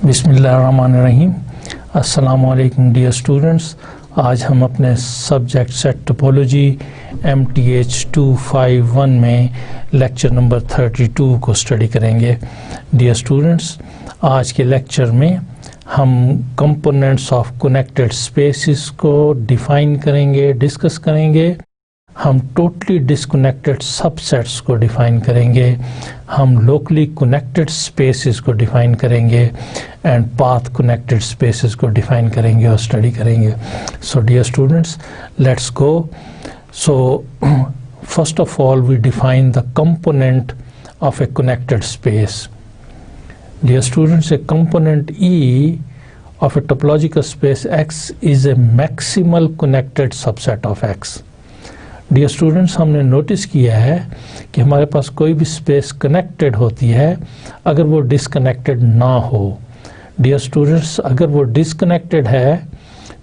बिस्मिल्लाहिर्रहमानिर्रहीम। अस्सलामुअलैकुम dear students. आज हम अपने सब्जेक्ट सेट टोपोलॉजी MTH 251 में लेक्चर नंबर 32 को स्टडी करेंगे। डियर स्टूडेंट्स, आज के लेक्चर में हम कंपोनेंट्स ऑफ कनेक्टेड स्पेसेस को डिफ़ाइन करेंगे, डिस्कस करेंगे। हम टोटली डिस्कनेक्टेड सबसेट्स को डिफ़ाइन करेंगे, हम लोकली कनेक्टेड स्पेसेस को डिफ़ाइन करेंगे एंड पाथ कनेक्टेड स्पेसेस को डिफ़ाइन करेंगे और स्टडी करेंगे। So dear students, let's go. So first of all we define the component of a connected space. Dear students, a component E of a topological space X is a maximal connected subset of X. Dear students, हमने notice किया है कि हमारे पास कोई भी space connected होती है अगर वो डिसकनेक्टेड ना हो। Dear students, अगर वो डिसकनेक्टेड है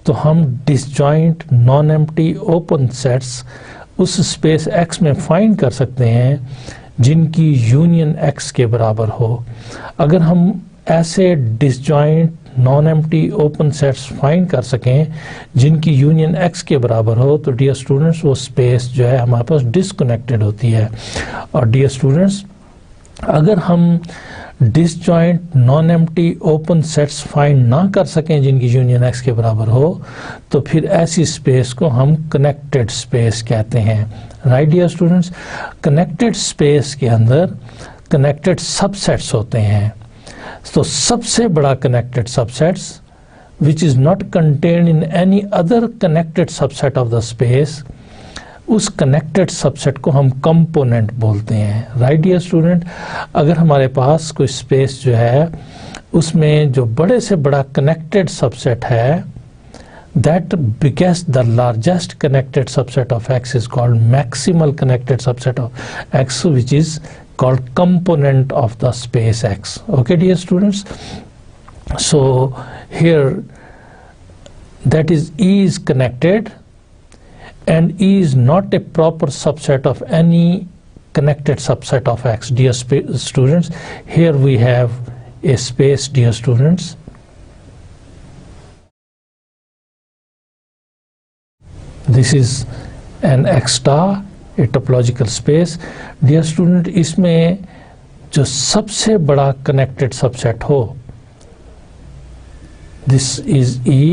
तो हम disjoint non empty open sets उस स्पेस X में फाइंड कर सकते हैं जिनकी यूनियन X के बराबर हो। अगर हम ऐसे disjoint non empty open sets find कर सकें जिनकी यूनियन X के बराबर हो तो डियर स्टूडेंट्स वो स्पेस जो है हमारे पास डिसकनेक्टेड होती है। और डियर स्टूडेंट्स, अगर हम disjoint non empty open sets find ना कर सकें जिनकी यूनियन X के बराबर हो तो फिर ऐसी स्पेस को हम कनेक्टेड स्पेस कहते हैं। Right dear students, connected space के अंदर कनेक्टेड सबसेट्स होते हैं। तो सबसे बड़ा connected subsets which is not contained in any other connected subset of the space, उस कनेक्टेड सबसेट को हम कंपोनेंट बोलते हैं। राइट डियर स्टूडेंट, अगर हमारे पास कोई स्पेस जो है उसमें जो बड़े से बड़ा कनेक्टेड सबसेट है, that biggest, the largest connected subset of X is called maximal connected subset of X, which is called component of the space X. Okay dear students, so here that is E is connected and E is not a proper subset of any connected subset of X. Dear students, here we have a space, dear students. This is an X star, a topological space. Dear student, इसमें जो सबसे बड़ा connected subset हो, this is E,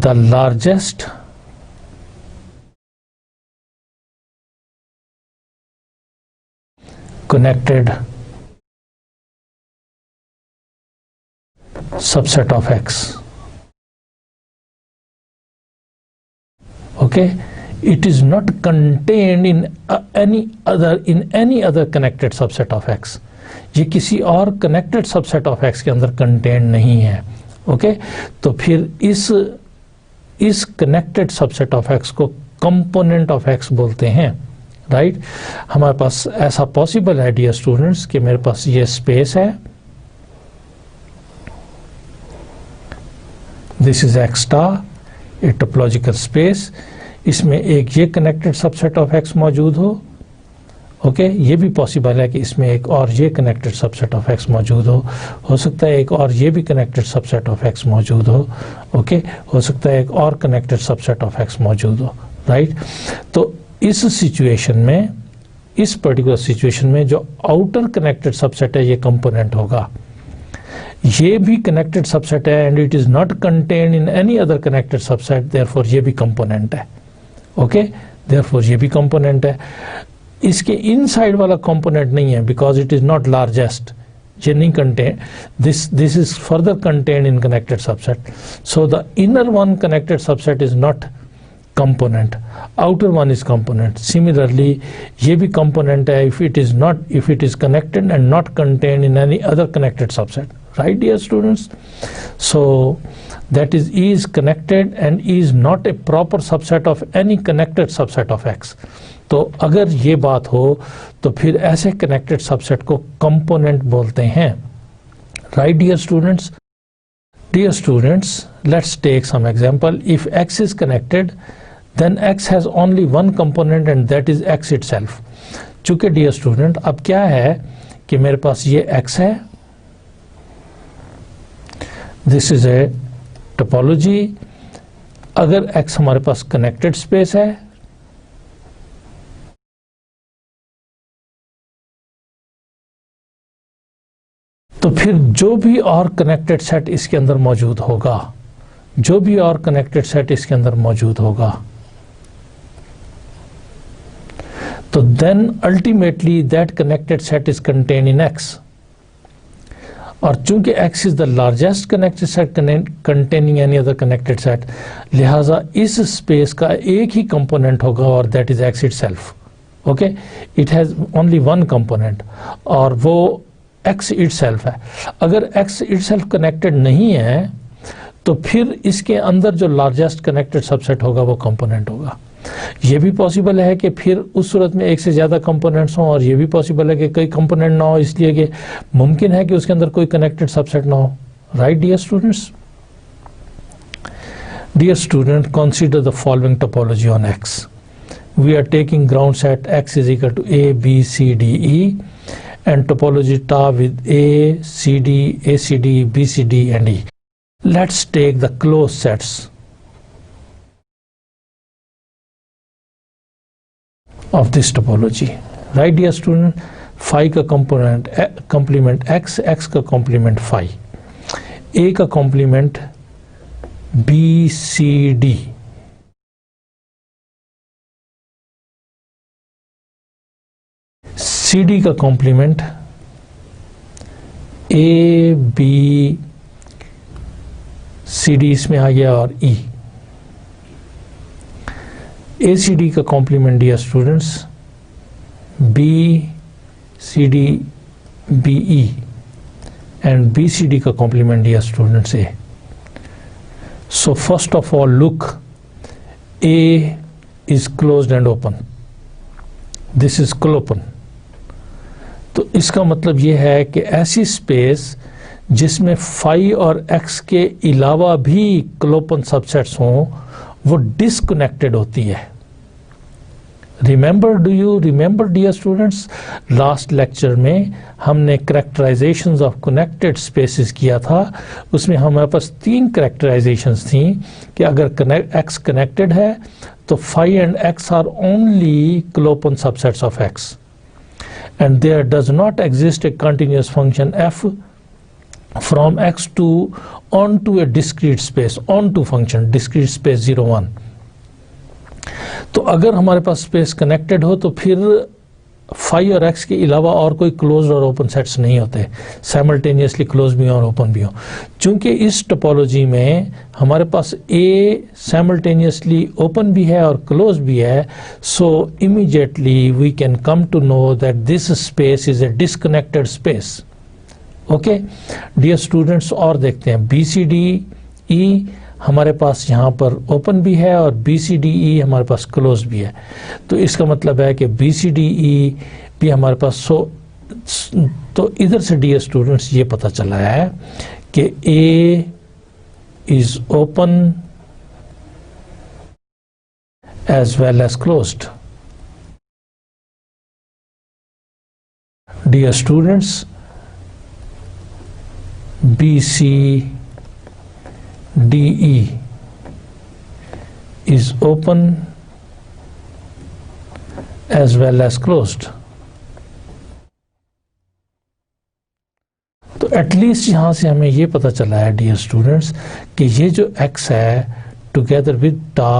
the largest connected subset of X. Okay, it is not contained in any other connected subset of X. ये किसी और connected subset of X के अंदर contained नहीं है। Okay, तो फिर इस connected subset of X को component of X बोलते हैं। Right? हमारे पास ऐसा possible है dear students कि मेरे पास ये space है, this is X star, a topological space, इसमें एक ये कनेक्टेड सबसेट ऑफ X मौजूद हो। ओके, ये भी पॉसिबल है कि इसमें एक और ये कनेक्टेड सबसेट ऑफ X मौजूद हो सकता है एक और ये भी कनेक्टेड सबसेट ऑफ X मौजूद हो। ओके, हो सकता है एक और कनेक्टेड सबसेट ऑफ X मौजूद हो। राइट, तो इस सिचुएशन में, इस पर्टिकुलर सिचुएशन में जो आउटर कनेक्टेड सबसेट है ये कंपोनेंट होगा। ये भी कनेक्टेड सबसेट है and it is not contained in any other connected subset, therefore ये भी कंपोनेंट है। ओके, देयरफॉर ये भी कंपोनेंट है। इसके इनसाइड वाला कंपोनेंट नहीं है because it is not largest, ये नहीं contain, this is further contained in connected subset. So the inner one connected subset is not component, outer one is component. Similarly, ये भी component है if it is connected and not contained in any other connected subset. Right dear students? So that is E is connected and E is not a proper subset of any connected subset of X. तो अगर ये बात हो तो फिर ऐसे connected subset को component बोलते हैं। Right dear students? Dear students, let's take some example. If X is connected, then X has only one component and that is X itself. चूँकि dear student, अब क्या है कि मेरे पास ये X है दिस इज ए टोपोलॉजी। अगर x हमारे पास कनेक्टेड स्पेस है तो फिर जो भी और कनेक्टेड सेट इसके अंदर मौजूद होगा, जो भी और कनेक्टेड सेट इसके अंदर मौजूद होगा, तो then ultimately that connected set is contain in x। और चूंकि x is the largest connected set containing any other connected set, लिहाजा इस स्पेस का एक ही कंपोनेंट होगा और that is x itself. Okay, it has only one component और वो x इटसेल्फ है। अगर x इटसेल्फ कनेक्टेड नहीं है तो फिर इसके अंदर जो लार्जेस्ट कनेक्टेड सबसेट होगा वो कंपोनेंट होगा। ये भी पॉसिबल है कि फिर उस सूरत में एक से ज़्यादा कंपोनेंट्स हों, और ये भी पॉसिबल है कि कई कंपोनेंट ना हो, इसलिए कि मुमकिन है कि उसके अंदर कोई कनेक्टेड सबसेट ना हो। Right dear students? Dear student, consider the following topology on x। We are taking ground set x is equal to a b c d e and topology TA with a c d a c d b c d and e. Let's take the closed sets of this topology. Right dear student? phi का complement x, x का complement phi, a का complement b c d, C D का complement A B C D इसमें आ गया और E. A C D का complement dear students B C D B E and B C D का complement dear students A. So first of all look, A is closed and open, this is clopen. तो इसका मतलब ये है कि ऐसी space जिसमें फाई और एक्स के अलावा भी क्लोपन सबसेट्स हों वो डिस्कनेक्टेड होती है। Remember, do you remember dear students, last lecture में हमने कैरेक्टराइजेशंस ऑफ कनेक्टेड स्पेसेस किया था। उसमें हमारे पास 3 कैरेक्टराइजेशंस थी कि अगर एक्स कनेक्टेड है तो phi and X are only clopen subsets of X and there does not exist a continuous function f from x to onto a discrete space, onto function discrete space 0 1। तो अगर हमारे पास space connected हो तो फिर phi और x के अलावा और कोई क्लोज और ओपन सेट्स नहीं होते, साइमल्टेनियसली क्लोज भी और ओपन भी हो। चूंकि इस टोपोलॉजी में हमारे पास ए साइमल्टेनियसली ओपन भी है और क्लोज भी है, so immediately we can come to know that this space is a disconnected space. Okay dear students, और देखते हैं बी सी डी ई हमारे पास यहाँ पर ओपन भी है और बी सी डी ई हमारे पास क्लोज भी है। तो इसका मतलब है कि बी सी डी ई भी हमारे पास तो इधर से डियर स्टूडेंट्स ये पता चला है कि A is open as well as closed. Dear students, B C DE is open as well as closed। तो एटलीस्ट यहां से हमें ये पता चला है डियर स्टूडेंट्स कि ये जो x है टुगेदर विद टा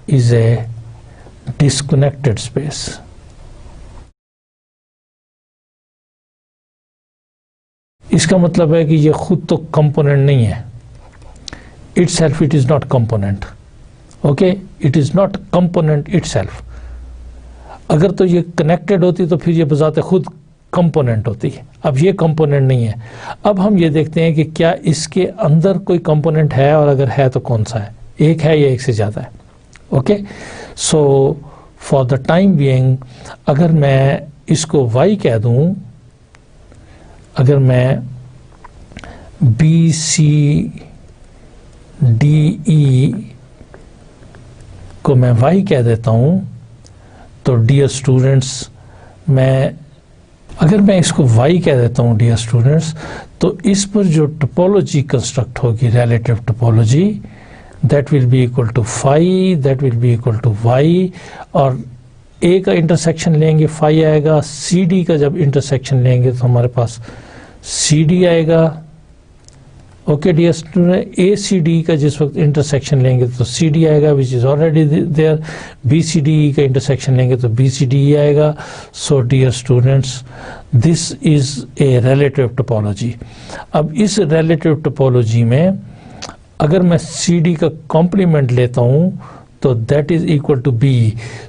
इज ए डिस्कनेक्टेड स्पेस। इसका मतलब है कि ये खुद तो कंपोनेंट नहीं है, itself it is not component। okay, it is not component itself। अगर तो ये कनेक्टेड होती तो फिर ये बजाते खुद कंपोनेंट होती है। अब ये कंपोनेंट नहीं है। अब हम ये देखते हैं कि क्या इसके अंदर कोई कंपोनेंट है, और अगर है तो कौन सा है, एक है या एक से ज़्यादा है। Okay, so for the time being अगर मैं इसको y कह दूं, अगर मैं बी सी डी ई को मैं y कह देता हूं, तो डियर स्टूडेंट्स मैं अगर मैं इसको y कह देता हूँ डियर स्टूडेंट्स, तो इस पर जो टोपोलॉजी कंस्ट्रक्ट होगी, relative topology, that will be equal to phi, that will be equal to y, और a का इंटरसेक्शन लेंगे फाई आएगा, CD का जब इंटरसेक्शन लेंगे तो हमारे पास CD आएगा। ओके डियर स्टूडेंट, ACD का जिस वक्त इंटरसेक्शन लेंगे तो CD आएगा which is already there, BCD का इंटरसेक्शन लेंगे तो BCD आएगा। So dear students, this is a relative topology. अब इस रिलेटिव टोपोलॉजी में अगर मैं CD का कॉम्प्लीमेंट लेता हूँ तो that is equal to B।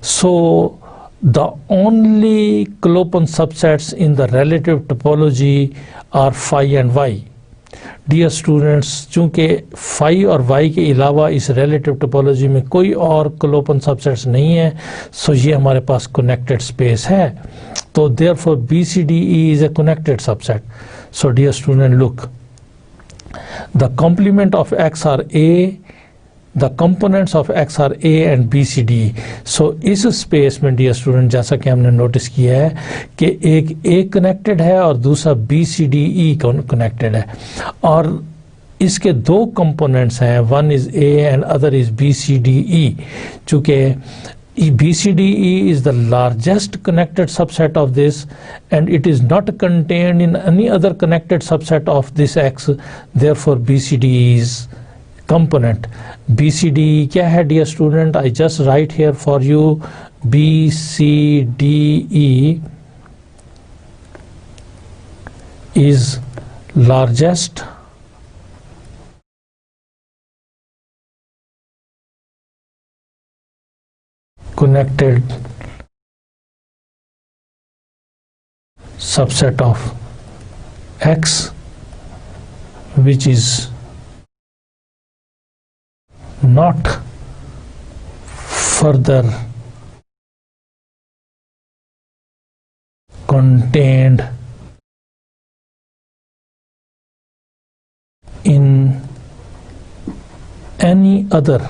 So the only Klopen subsets in the relative topology are phi and y. Dear students, चूंकि फाई और वाई के अलावा इस रिलेटिव टोपोलॉजी में कोई और क्लोपन सबसेट्स नहीं है, सो ये हमारे पास कनेक्टेड स्पेस है, तो therefore BCDE is a connected subset. So dear student, look, the complement of x are A, the components of x are A and BCD। सो इस स्पेस में डियर स्टूडेंट, जैसा कि हमने नोटिस किया है कि एक A कनेक्टेड है और दूसरा BCDE कनेक्टेड है, और इसके दो कंपोनेंट्स हैं, one is A and other is BCDE। चूँकि BCDE is the largest connected subset of this and it is not contained in any other connected subset of this X, therefore BCDE is component। BCDE क्या है dear student? I just write here for you, BCDE is largest connected subset of X which is not further contained in any other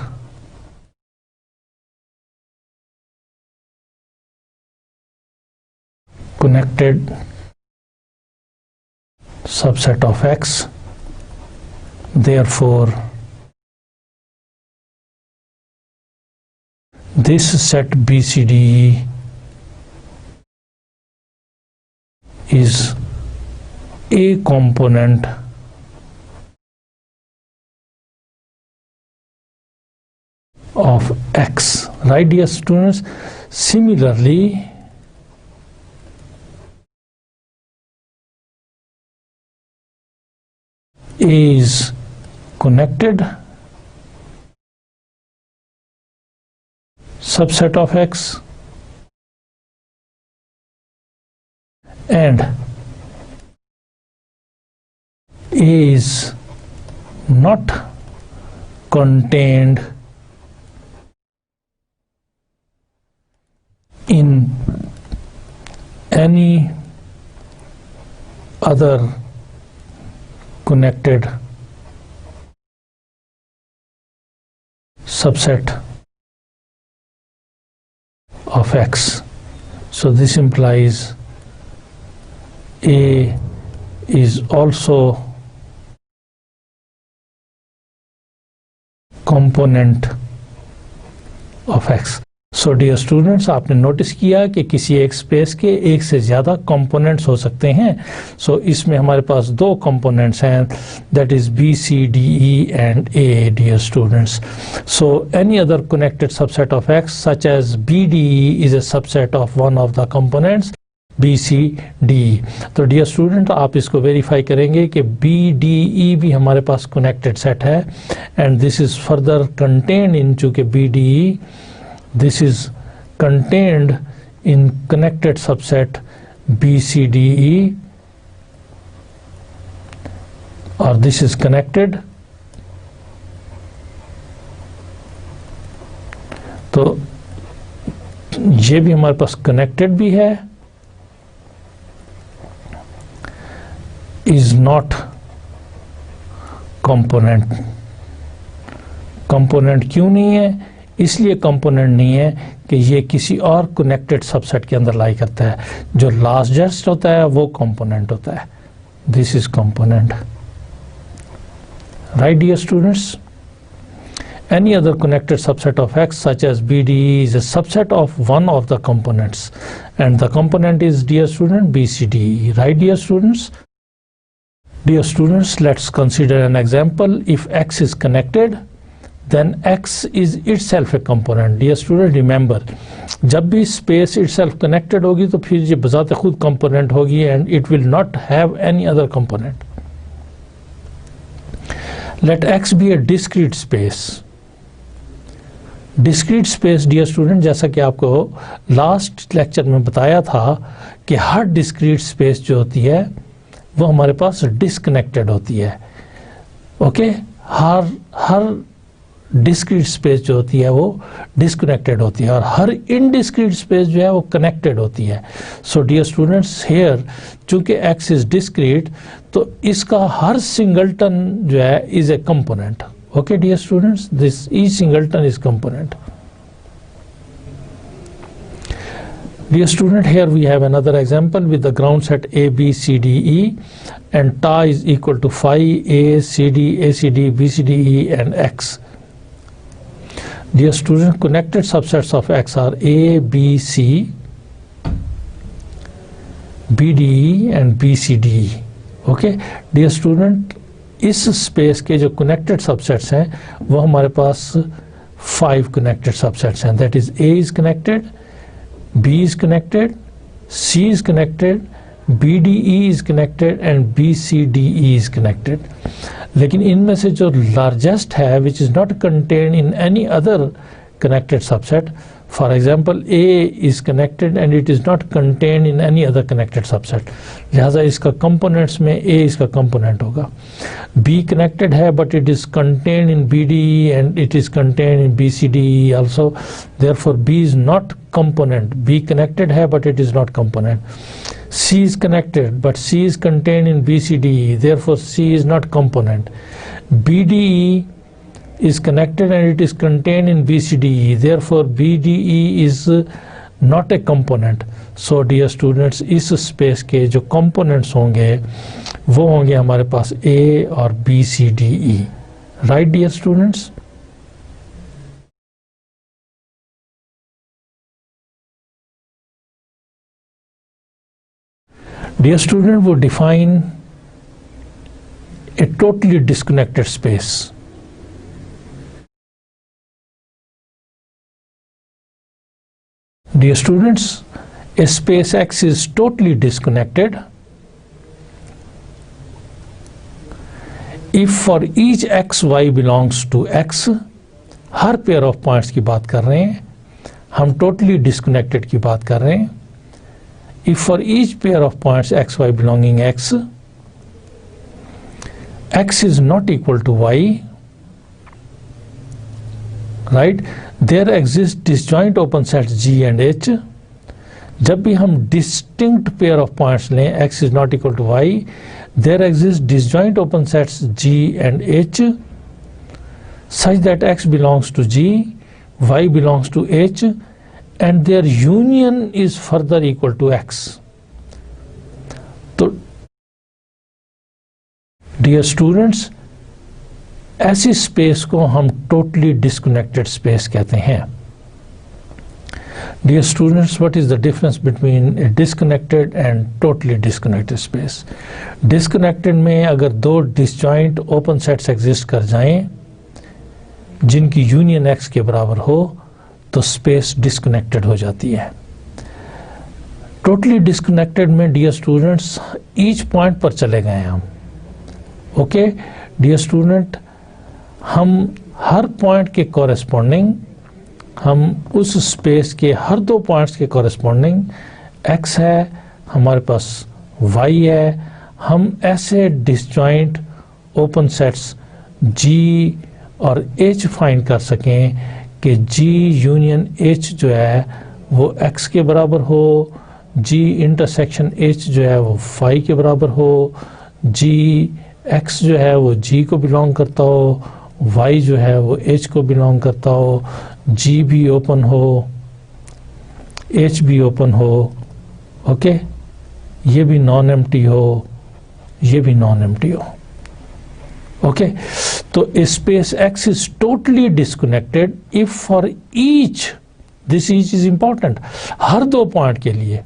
connected subset of X, therefore this set BCDE is a component of X, right dear students? Similarly, A is connected subset of X and A is not contained in any other connected subset of X. So this implies A is also component of X. So dear students, आपने notice किया कि किसी एक space के एक से ज़्यादा components हो सकते हैं। सो इसमें हमारे पास दो कंपोनेंट्स हैं, that is BCDE and A dear students. So any other connected subset of X such as BDE is a subset of one of the components BCDE। तो डियर स्टूडेंट, आप इसको वेरीफाई करेंगे कि BDE भी हमारे पास कनेक्टेड सेट है and this is further contained in, चूँकि BDE this is contained in connected subset BCDE, or this is connected, तो ये भी हमारे पास connected भी है, is not component। component क्यों नहीं है? इसलिए कंपोनेंट नहीं है कि ये किसी और कनेक्टेड सबसेट के अंदर लाई करता है। जो लार्जेस्ट होता है वो कंपोनेंट होता है। This is component, right dear students. Any other connected subset of X such as BDE is a subset of one of the components, and the component is, dear student, BCDE, right dear students? Dear students, let's consider an example. If X is connected, then X is itself a component. Dear student, remember, जब भी space itself connected होगी तो फिर ये बजाते खुद component होगी and it will not have any other component. Let X be a discrete space. Discrete space dear student, जैसा कि आपको लास्ट लेक्चर में बताया था कि हर डिस्क्रीट स्पेस जो होती है वो हमारे पास डिस्कनेक्टेड होती है। ओके, हर डिस्क्रीट स्पेस जो होती है वो डिस्कनेक्टेड होती है और हर इनडिस्क्रीट स्पेस जो है वो कनेक्टेड होती है। सो डियर स्टूडेंट्स, हेयर चूंकि एक्स इज डिस्क्रीट तो इसका हर सिंगलटन जो है is a component. Okay dear students, this each singleton is component. Dear student, here we have another example with the ground set A, B, C, D, E and tau is equal to phi A, C, D, A, C, D, B, C, D, E and X. Dear student, connected subsets of X are A, B, C, B, D, E and B, C, D, E. Okay, dear student, इस space के जो connected subsets हैं वो हमारे पास 5 connected subsets हैं। That is A is connected, B is connected, C is connected, B D E is connected and B C D E is connected. लेकिन इनमें से जो लार्जेस्ट है which is not contain in any other connected subset, for example A is connected and it is not contained in any other connected subset, लिहाजा इसका components में A इसका component होगा। B connected है but it is contained in BDE and it is contained in BCDE also, therefore B is not component। B connected है but it is not component। C is connected but C is contained in BCDE, therefore C is not component। BDE is connected and it is contained in BCDE, therefore BDE is not a component। So dear students, इस space के जो components होंगे वो होंगे हमारे पास A और BCDE, right dear students? Dear student, we define a totally disconnected space. Dear students, a space X is totally disconnected if for each x y belongs to X, her pair of points की बात कर रहे हैं हम, totally disconnected की बात कर रहे हैं। If for each pair of points x y belonging X, X is not equal to Y, right? There exist disjoint open sets G and H। जब भी हम distinct pair of points लें x is not equal to y, there exist disjoint open sets G and H such that x belongs to G, y belongs to H and their union is further equal to X। तो dear students, ऐसी space को हम totally disconnected space कहते हैं। Dear students, what is the difference between a disconnected and totally disconnected space? Disconnected में अगर दो disjoint open sets exist कर जाएं जिनकी यूनियन एक्स के बराबर हो तो स्पेस डिस्कनेक्टेड हो जाती है। टोटली डिस्कनेक्टेड में डियर स्टूडेंट्स ईच पॉइंट पर चले गए हम। ओके डियर स्टूडेंट, हम हर पॉइंट के कॉरेस्पॉन्डिंग, हम उस स्पेस के हर दो पॉइंट्स के कॉरेस्पॉन्डिंग x है, हमारे पास y है, हम ऐसे डिसजॉइंट ओपन सेट्स G और H फाइंड कर सकें कि G यूनियन H जो है वो x के बराबर हो, G इंटरसेक्शन H जो है वो phi के बराबर हो, G x जो है वो G को बिलोंग करता हो, y जो है वो h को बिलोंग करता हो, G भी ओपन हो, H भी ओपन हो, ओके, ये भी नॉन एम्प्टी हो, ये भी नॉन एम्प्टी हो, ओके। तो space X is totally disconnected if for each, this each is important, हर दो पॉइंट के लिए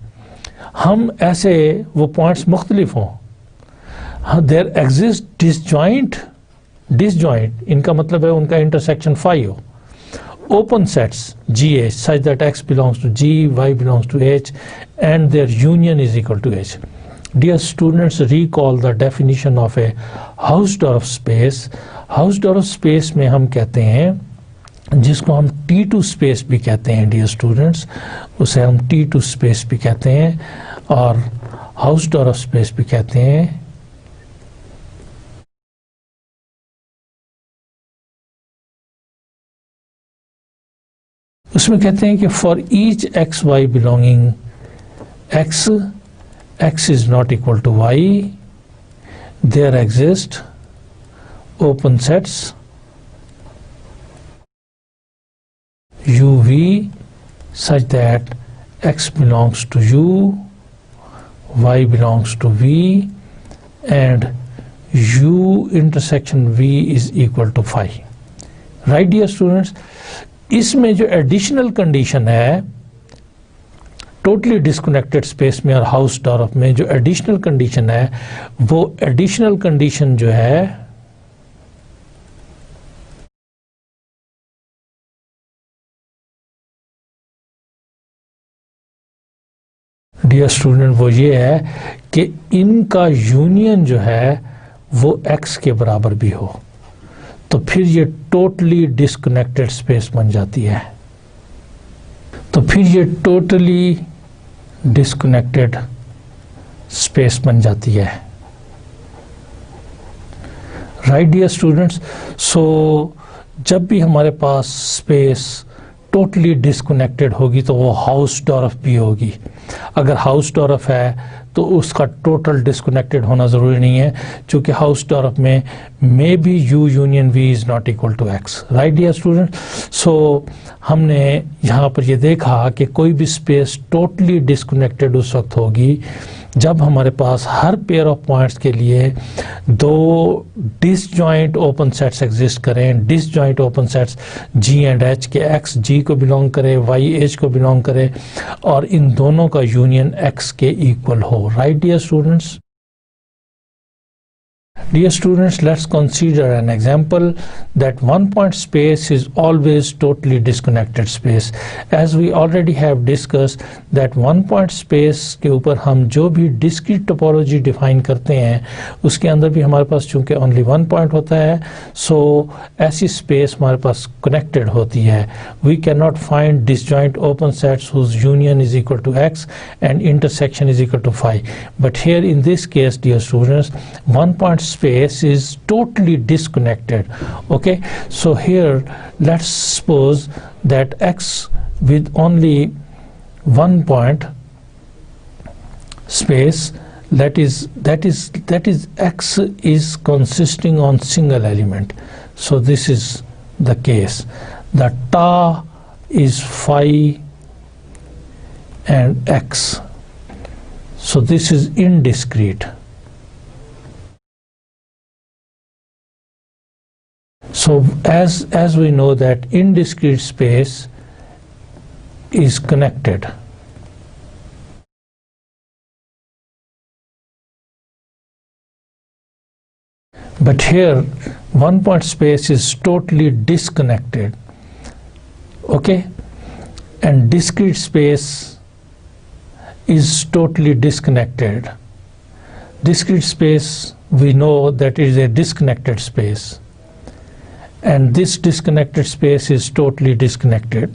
हम ऐसे वो पॉइंट्स मुख्तलिफ हों, देयर एग्जिस्ट डिसजॉइंट, डिसजॉइंट इनका मतलब है उनका इंटरसेक्शन 5 हो, open sets GH such that X belongs to G, Y belongs to H and their union is equal to H. Dear students, recall the definition of a Hausdorff space. Hausdorff space में हम कहते हैं, जिसको हम T2 space भी कहते हैं dear students, उसे हम T2 space भी कहते हैं और Hausdorff space भी कहते हैं। उसमें कहते हैं कि for each x y belonging x, x is not equal to y, there exist open sets U V such that x belongs to U, y belongs to V and U intersection V is equal to 5। Right dear students, इसमें जो additional condition है totally disconnected space में और हाउसडॉर्फ में जो additional condition है, वो additional condition जो है डियर स्टूडेंट वो ये है कि इनका यूनियन जो है वो x के बराबर भी हो, तो फिर ये टोटली डिस्कनेक्टेड स्पेस बन जाती है। तो फिर ये टोटली डिस्कनेक्टेड स्पेस बन जाती है। राइट डियर स्टूडेंट्स, सो जब भी हमारे पास स्पेस टोटली डिस्कनेक्टेड होगी तो वो हाउसडॉर्फ भी होगी। अगर हाउसडॉर्फ है तो उसका टोटल डिस्कनेक्टेड होना ज़रूरी नहीं है, क्योंकि हाउसडॉर्फ में may be U union V is not equal to X. Right dear student, so हमने यहाँ पर ये देखा कि कोई भी स्पेस टोटली डिस्कनेक्टेड उस वक्त होगी जब हमारे पास हर पेयर ऑफ पॉइंट्स के लिए दो डिसजॉइंट ओपन सेट्स एग्जिस्ट करें। Disjoint open sets G and H के एक्स जी को बिलोंग करे, वाई एच को बिलोंग करे और इन दोनों का यूनियन एक्स के इक्वल हो। Right dear students, dear students, let's consider an example that one point space is always totally disconnected space. As we already have discussed that one point space के ऊपर हम जो भी discrete topology define करते हैं उसके अंदर भी हमारे पास चूंकि only one point होता है, so ऐसी space हमारे पास connected होती है। We cannot find disjoint open sets whose union is equal to x and intersection is equal to phi. But here in this case, dear students, one point space is totally disconnected. Okay, so here let's suppose that x with only one point space, that is x is consisting on single element. So this is the case. The tau is phi and x. So this is indiscrete. So as we know that indiscrete space is connected. But here one point space is totally disconnected. Okay, and discrete space is totally disconnected. Discrete space, we know that it is a disconnected space. And this disconnected space is totally disconnected.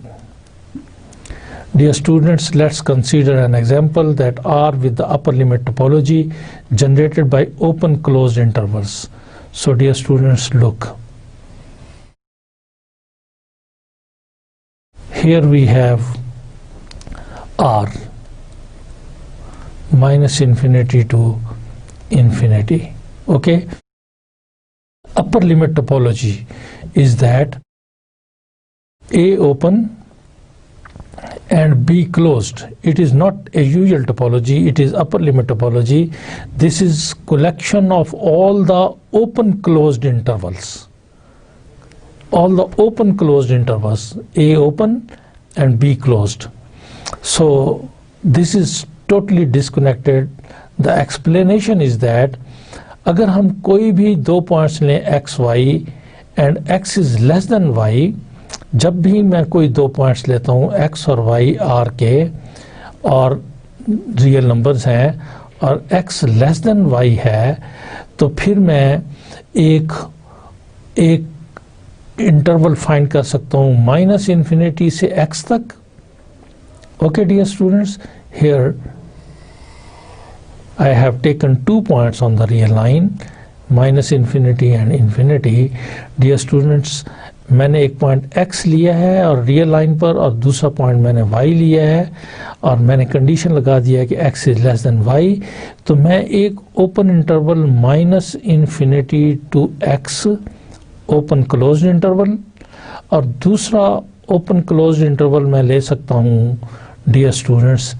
Dear students, let's consider an example that R with the upper limit topology generated by open closed intervals. So dear students, look. Here we have R minus infinity to infinity. Okay. Upper limit topology is that A open and B closed. It is not a usual topology, it is upper limit topology. This is collection of all the open closed intervals. All the open closed intervals, A open and B closed. So this is totally disconnected. The explanation is that अगर हम कोई भी दो points लें x, y and x is less than y, जब भी मैं कोई दो पॉइंट्स लेता हूँ x और y r के और रियल नंबर्स हैं और x लेस देन y है, तो फिर मैं एक इंटरवल फाइंड कर सकता हूँ -∞ से x तक. Okay dear students, here I have taken 2 points on the real line, -∞ and infinity. Dear students, मैंने एक पॉइंट x लिया है और रियल लाइन पर और दूसरा पॉइंट मैंने y लिया है और मैंने कंडीशन लगा दिया है कि x is less than y. तो मैं एक open interval -∞ to x open closed interval और दूसरा ओपन क्लोज्ड इंटरवल मैं ले सकता हूँ dear students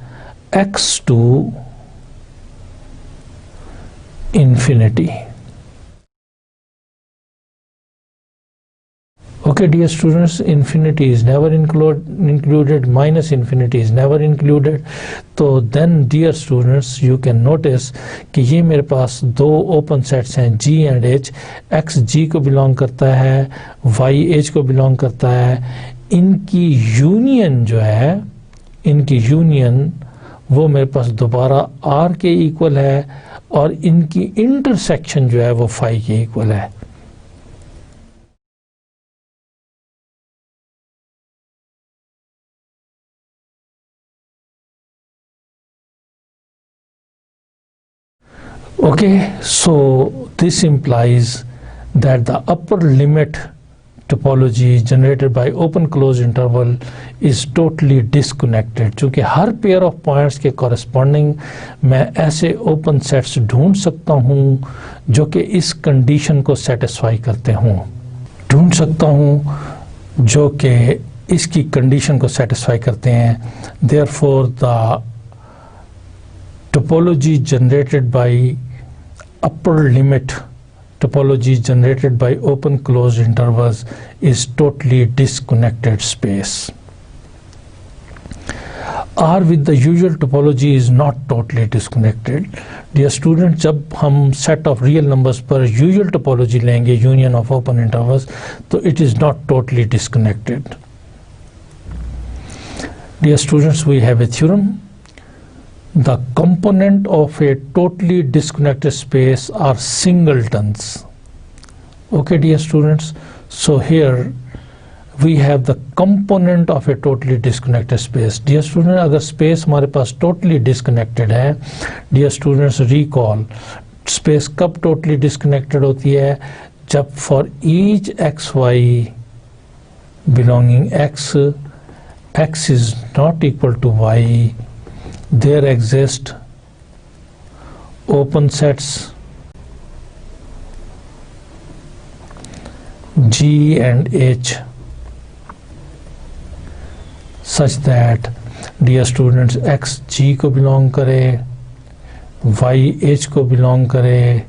x to infinity. Okay dear students, infinity is never included, -∞ is never included. तो then dear students you can notice कि ये मेरे पास दो ओपन सेट्स हैं G and H. X G को बिलोंग करता है, Y H को बिलोंग करता है. इनकी यूनियन जो है, इनकी यूनियन वो मेरे पास दोबारा R के इक्वल है और इनकी इंटरसेक्शन जो है वो फाई के इक्वल है. Okay, so this implies that the upper limit topology generated by open closed interval is totally disconnected. चूँकि हर pair of points के corresponding मैं ऐसे open sets ढूंढ सकता हूँ जो कि इस condition को satisfy करते हों, ढूंढ सकता हूँ जो कि इसकी condition को satisfy करते हैं. Therefore the topology generated by upper limit topology generated by open closed intervals is totally disconnected space. R with the usual topology is not totally disconnected. Dear students, जब हम set of real numbers पर usual topology लेंगे union of open intervals, तो it is not totally disconnected. Dear students, we have a theorem. The component of a totally disconnected space are singletons. Okay dear students, so here we have the component of a totally disconnected space. Dear students, अगर space हमारे पास totally disconnected है, dear students recall space कब totally disconnected होती है? जब for each xy belonging x is not equal to y, there exist open sets G and H such that dear students x G को belong करे, y H को belong करे,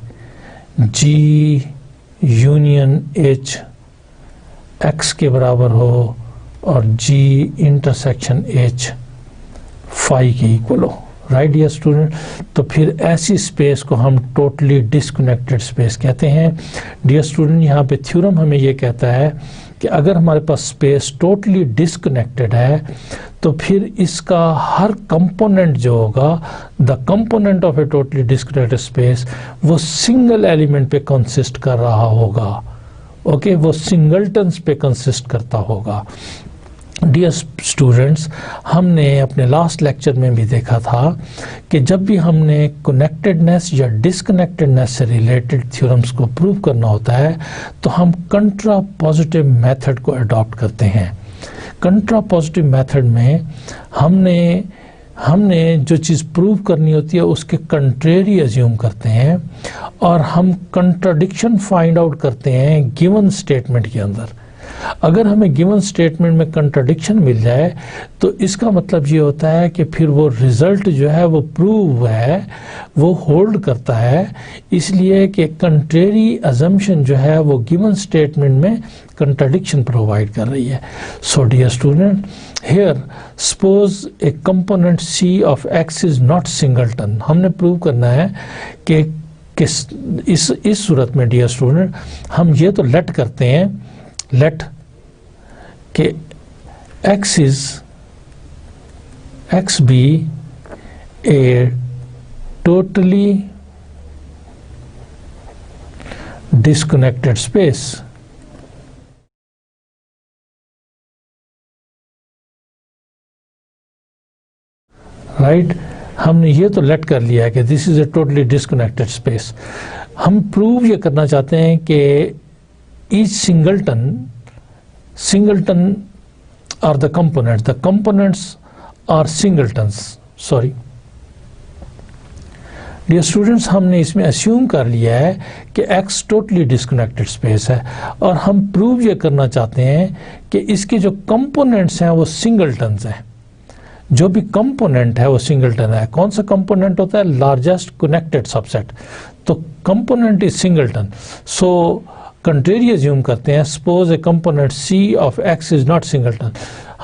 G union H x के बराबर हो और G intersection H phi के equal हो. राइट डियर स्टूडेंट, तो फिर ऐसी स्पेस को हम टोटली डिस्कनेक्टेड स्पेस कहते हैं. डियर स्टूडेंट, यहाँ पे थ्योरम हमें ये कहता है कि अगर हमारे पास स्पेस टोटली डिस्कनेक्टेड है तो फिर इसका हर कंपोनेंट जो होगा, the component of a totally disconnected space, वो सिंगल एलिमेंट पे कंसिस्ट कर रहा होगा. ओके, वो सिंगलटन्स पे कंसिस्ट करता होगा. डियर स्टूडेंट्स, हमने अपने लास्ट लेक्चर में भी देखा था कि जब भी हमने कनेक्टेडनेस या डिस्कनेक्टेडनेस से रिलेटेड थ्योरम्स को प्रूव करना होता है तो हम कंट्रापोजिटिव मेथड को अडॉप्ट करते हैं. कंट्रापोजिटिव मेथड में हमने जो चीज़ प्रूव करनी होती है उसके कंट्रेरी अज्यूम करते हैं और हम कंट्राडिक्शन फाइंड आउट करते हैं गिवन स्टेटमेंट के अंदर. अगर हमें गिवन स्टेटमेंट में कंट्राडिक्शन मिल जाए तो इसका मतलब ये होता है कि फिर वो रिजल्ट जो है वो प्रूव है, वो होल्ड करता है, इसलिए कि कंट्रेरी अजम्पशन जो है वो गिवन स्टेटमेंट में कंट्राडिक्शन प्रोवाइड कर रही है। So dear student, here suppose a component C of x is not singleton. हमने प्रूव करना है कि इस सूरत में डियर स्टूडेंट हम ये तो लेट करते हैं, लेट के x be a totally disconnected space. Right हमने ये तो लेट कर लिया है कि this is a totally disconnected space. हम प्रूव ये करना चाहते हैं कि each singleton are the components are singletons. Sorry dear students, हमने इसमें अस्यूम कर लिया है कि x टोटली डिस्कनेक्टेड स्पेस है और हम प्रूव ये करना चाहते हैं कि इसके जो कंपोनेंट्स हैं वो सिंगलटन्स हैं। जो भी कंपोनेंट है वो सिंगलटन है। कौन सा कंपोनेंट होता है? Largest connected subset. तो component is singleton. So contrary assume करते हैं, suppose a component c of x is not singleton.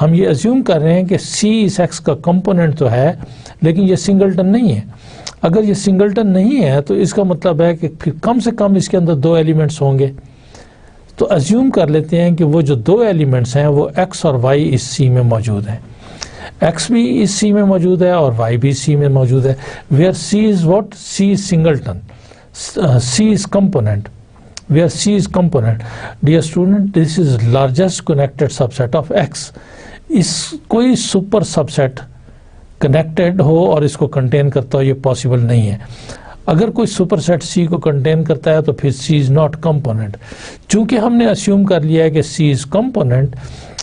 हम ये अज्यूम कर रहे हैं कि c इस x का कंपोनेंट तो है लेकिन ये सिंगलटन नहीं है। अगर ये सिंगलटन नहीं है तो इसका मतलब है कि फिर कम से कम इसके अंदर दो एलिमेंट्स होंगे। तो अज्यूम कर लेते हैं कि वो जो दो एलिमेंट्स हैं वो x और y इस c में मौजूद हैं। x भी इस C में मौजूद है और y भी C में मौजूद है। Where C is what? C is singleton. C is component. Where C is component. Dear student, this is largest connected subset of X. इस कोई सुपर सबसेट कनेक्टेड हो और इसको कंटेन करता हो ये पॉसिबल नहीं है। अगर कोई सुपर सेट C को कंटेन करता है तो फिर C is not component। चूंकि हमने अस्यूम कर लिया है कि C is component,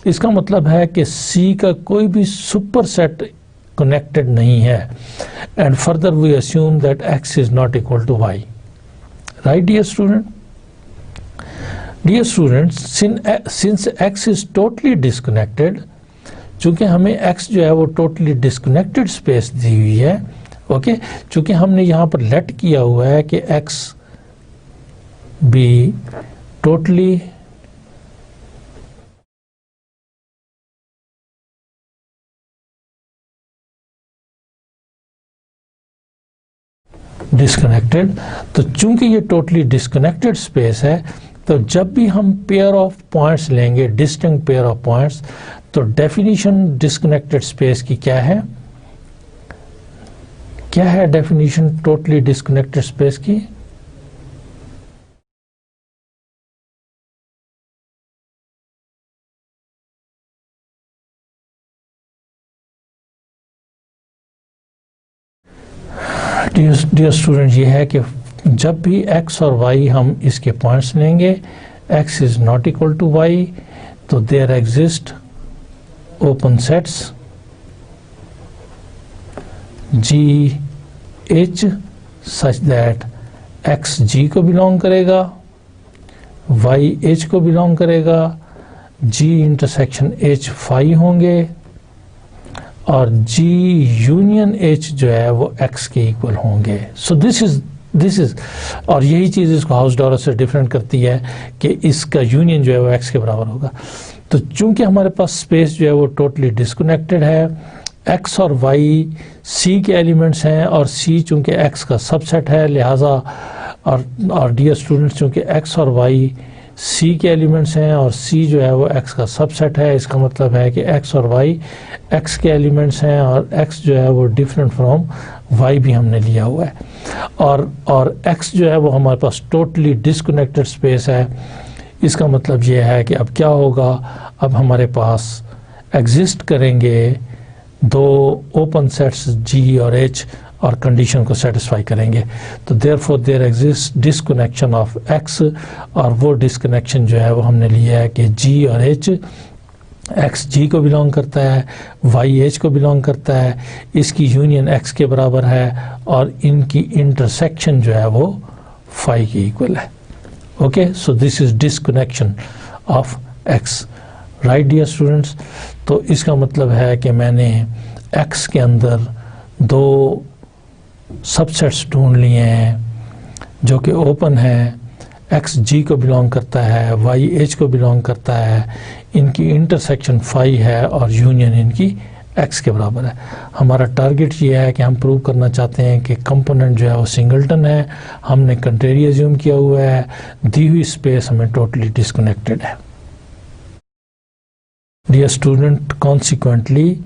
इसका मतलब है कि C का कोई भी सुपर सेट कनेक्टेड नहीं है। And further we assume that x is not equal to y। Right dear student? Dear students, since x is totally disconnected, चूंकि हमें x जो है वो टोटली डिस्कनेक्टेड स्पेस दी हुई है, ओके, चूंकि हमने यहाँ पर लेट किया हुआ है कि x बी टोटली डिस्कनेक्टेड, तो चूंकि ये टोटली डिस्कनेक्टेड स्पेस है तो जब भी हम पेयर ऑफ पॉइंट्स लेंगे, डिस्टिंक्ट पेयर ऑफ पॉइंट्स, तो डेफिनेशन डिस्कनेक्टेड स्पेस की क्या है? क्या है डेफिनेशन टोटली डिस्कनेक्टेड स्पेस की? डियर स्टूडेंट, ये है कि जब भी x और y हम इसके पॉइंट्स लेंगे, x is not equal to y, तो there exist open sets g h such that x g को बिलोंग करेगा, y h को बिलोंग करेगा, g इंटरसेक्शन h phi होंगे और G यूनियन H जो है वो X के इक्वल होंगे। सो दिस इज और यही चीज़ इसको हाउसडॉलर से डिफरेंट करती है कि इसका यूनियन जो है वो X के बराबर होगा। तो चूंकि हमारे पास स्पेस जो है वो टोटली डिस्कनेक्टेड है, X और Y C के एलिमेंट्स हैं और C चूंकि X का सबसेट है, लिहाजा और डियर स्टूडेंट्स, चूंकि X और Y C के एलिमेंट्स हैं और C जो है वो X का सबसेट है, इसका मतलब है कि X और Y X के एलिमेंट्स हैं और X जो है वो डिफरेंट फ्रॉम Y भी हमने लिया हुआ है और X जो है वो हमारे पास टोटली डिस्कनेक्टेड स्पेस है। इसका मतलब ये है कि अब क्या होगा, अब हमारे पास एग्जिस्ट करेंगे दो ओपन सेट्स G और H और कंडीशन को सेटिस्फाई करेंगे। तो therefore there exist disconnection of X और वो डिस्कनेक्शन जो है वो हमने लिया है कि G और H, X G को बिलोंग करता है, Y H को बिलोंग करता है, इसकी यूनियन X के बराबर है और इनकी इंटरसेक्शन जो है वो phi के इक्वल है। Okay, so this is disconnection of x, right dear students. तो इसका मतलब है कि मैंने x के अंदर दो सबसेट्स ढूंढ लिए हैं जो कि ओपन है, x g को बिलोंग करता है, y h को बिलोंग करता है, इनकी इंटरसेक्शन फाई है और यूनियन इनकी x के बराबर है। हमारा टारगेट ये है कि हम प्रूव करना चाहते हैं कि कंपोनेंट जो है वो सिंगलटन है। हमने कंट्रेरी अज्यूम किया हुआ है, दी हुई स्पेस हमें टोटली डिस्कनेक्टेड है। Dear student, consequently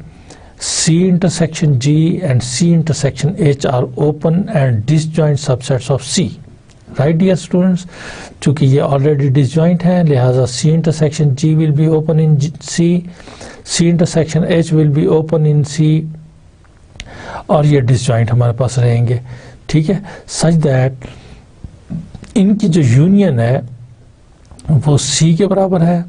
C intersection G and C intersection H are open and disjoint subsets of C. Right dear students, चूँकि ये already disjoint है लिहाजा C intersection G will be open in C, C intersection H will be open in C और ये disjoint हमारे पास रहेंगे, ठीक है, such that इनकी जो यूनियन है वो C के बराबर है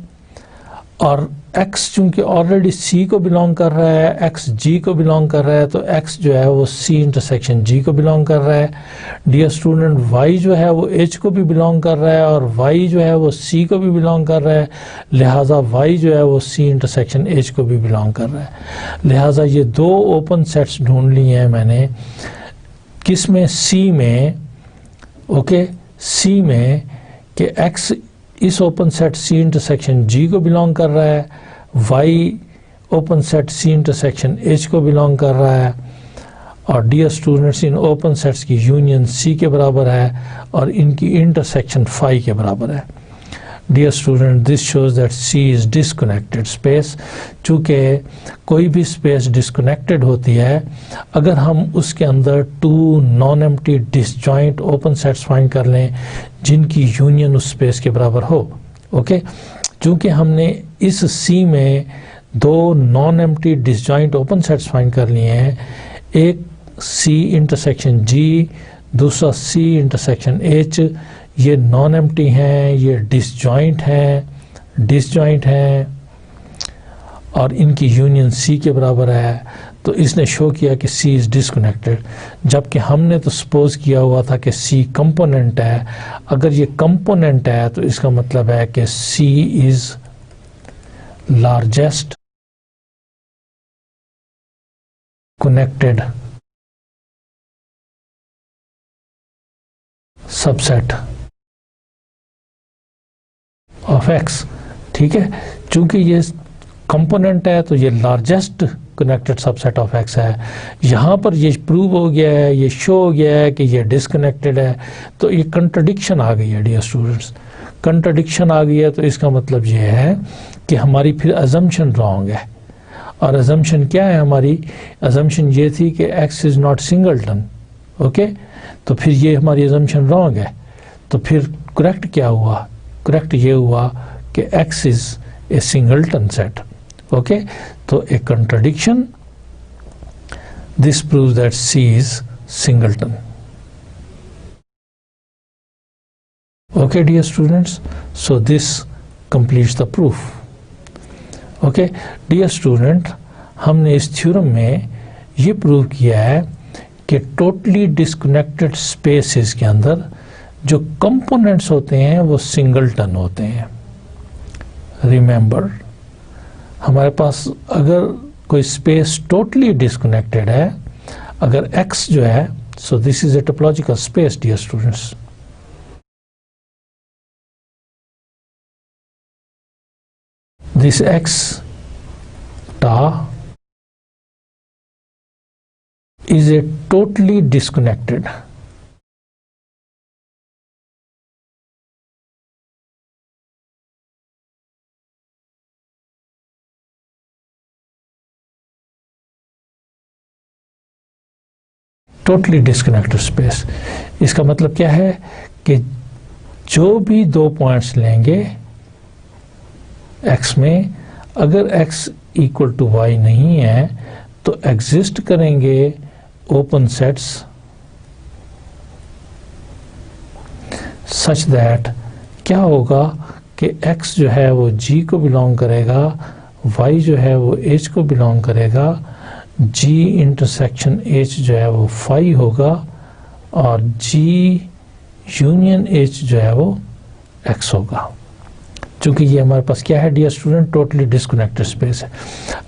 और x चूँकि ऑलरेडी C को बिलोंग कर रहा है, x G को बिलोंग कर रहा है, तो x जो है वो C इंटरसेक्शन G को बिलोंग कर रहा है। डियर स्टूडेंट, y जो है वो H को भी बिलोंग कर रहा है और y जो है वो C को भी बिलोंग कर रहा है, लिहाजा y जो है वो C इंटरसेक्शन H को भी बिलोंग कर रहा है। लिहाजा ये दो ओपन सेट्स ढूंढ लिए हैं मैंने, किस में? C में, ओके, C में कि x इस open set C intersection G को बिलोंग कर रहा है, y open set C intersection H को बिलोंग कर रहा है और डियर स्टूडेंट्स इन ओपन सेट्स की यूनियन C के बराबर है और इनकी इंटरसेक्शन फाई के बराबर है। Dear student, this shows that C is disconnected space. चूँकि कोई भी स्पेस डिस्कनेक्टेड होती है, अगर हम उसके अंदर two non empty disjoint open sets find कर लें जिनकी यूनियन उस स्पेस के बराबर हो, ओके, चूँकि हमने इस C में दो non empty disjoint open sets find कर लिए हैं, एक C इंटरसेक्शन G, दूसरा C इंटरसेक्शन H, ये नॉन एम्प्टी हैं, ये डिसजॉइंट हैं और इनकी यूनियन C के बराबर है। तो इसने शो किया कि C इज़ डिस्कनेक्टेड, जबकि हमने तो सपोज किया हुआ था कि C कंपोनेंट है। अगर ये कंपोनेंट है तो इसका मतलब है कि C is largest connected subset of x, ठीक है। चूंकि ये कंपोनेंट है तो ये largest connected subset of x है। यहाँ पर ये प्रूव हो गया है, ये शो हो गया है कि ये डिस्कनेक्टेड है, तो ये कंट्रडिक्शन आ गई है डियर स्टूडेंट्स, कंट्रडिक्शन आ गई है। तो इसका मतलब ये है कि हमारी फिर अजम्पशन रॉन्ग है। और अजम्पशन क्या है हमारी? अजम्पशन ये थी कि x is not singleton, okay, तो फिर ये हमारी अजम्पशन रॉन्ग है। तो फिर करेक्ट क्या हुआ? करेक्ट ये हुआ कि x is a singleton set, okay. तो a contradiction, this proves that C is singleton. Okay dear students, so this completes the proof. Okay dear student, हमने इस थ्योरम में ये प्रूव किया है कि टोटली डिस्कनेक्टेड स्पेसेस के अंदर जो कंपोनेंट्स होते हैं वो सिंगलटन होते हैं। रिमेंबर, हमारे पास अगर कोई स्पेस टोटली डिस्कनेक्टेड है, अगर x जो है, so this is a topological space dear students. This x tau is a totally disconnected space. इसका मतलब क्या है कि जो भी दो पॉइंट्स लेंगे x में, अगर x इक्वल टू y नहीं है तो एग्जिस्ट करेंगे ओपन सेट्स सच दैट क्या होगा कि x जो है वो g को बिलोंग करेगा, y जो है वो h को बिलोंग करेगा, g इंटरसेक्शन h जो है वो फाई होगा और g यूनियन h जो है वो x होगा। चूंकि ये हमारे पास क्या है dear student, totally disconnected space है।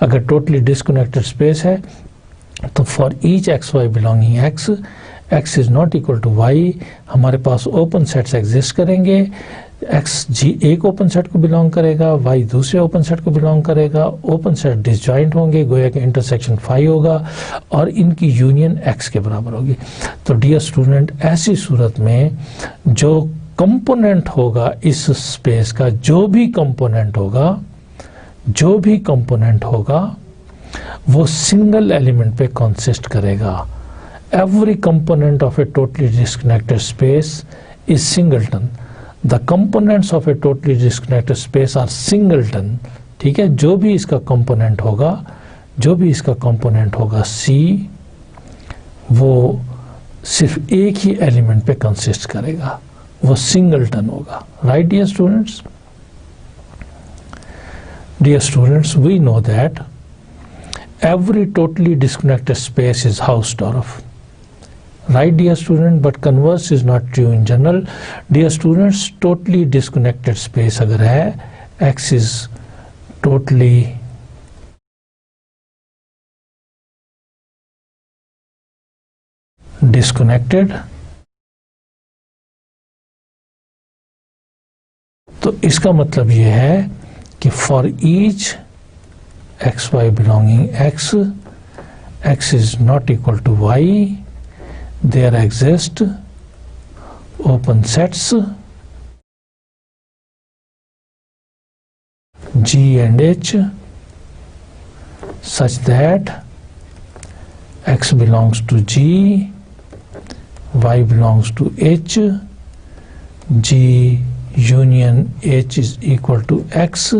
अगर टोटली डिस्कनेक्टेड स्पेस है तो for each x y belonging x, x is not equal to y, हमारे पास ओपन सेट्स एग्जिस्ट करेंगे। एक्स जी एक ओपन सेट को बिलोंग करेगा, वाई दूसरे ओपन सेट को बिलोंग करेगा, ओपन सेट डिसजॉइंट होंगे, गोया के इंटरसेक्शन फाई होगा और इनकी यूनियन एक्स के बराबर होगी। तो डियर स्टूडेंट, ऐसी सूरत में जो कंपोनेंट होगा इस स्पेस का, जो भी कंपोनेंट होगा वो सिंगल एलिमेंट पे कंसिस्ट करेगा। Every component of a totally disconnected space is singleton. The components of a totally disconnected space are singleton. ठीक है, जो भी इसका कंपोनेंट होगा सी, वो सिर्फ एक ही एलिमेंट पे कंसिस्ट करेगा, वो सिंगलटन होगा। Right dear students? Dear students, we know that every totally disconnected space is Hausdorff. Right dear student? But converse is not true in general. Dear students, totally disconnected space अगर है, X is totally disconnected, तो इसका मतलब ये है कि for each xy belonging x, x is not equal to y, there exist open sets G and H such that x belongs to G, y belongs to H, G union H is equal to x,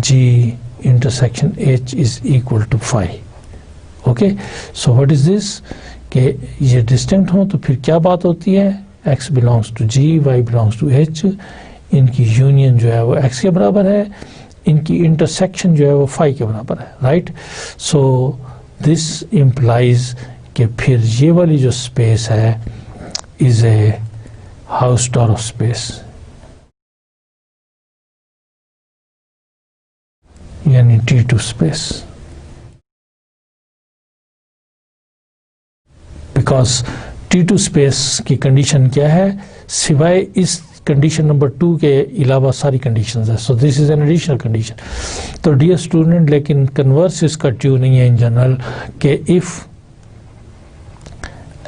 G intersection H is equal to phi. Okay, so what is this? कि ये distinct हो तो फिर क्या बात होती है, x belongs to G, y belongs to H, इनकी यूनियन जो है वो x के बराबर है, इनकी इंटरसेक्शन जो है वो phi के बराबर है। राइट, सो दिस इम्प्लाइज कि फिर ये वाली जो स्पेस है इज ए हाउसडॉर्फ स्पेस, यानी T2 space. Because T2 space की कंडीशन क्या है, सिवाय इस कंडीशन नंबर 2 के अलावा सारी कंडीशंस है, so this is an additional condition. तो डियर स्टूडेंट, लेकिन कन्वर्स इसका ट्रू नहीं है इन जनरल कि if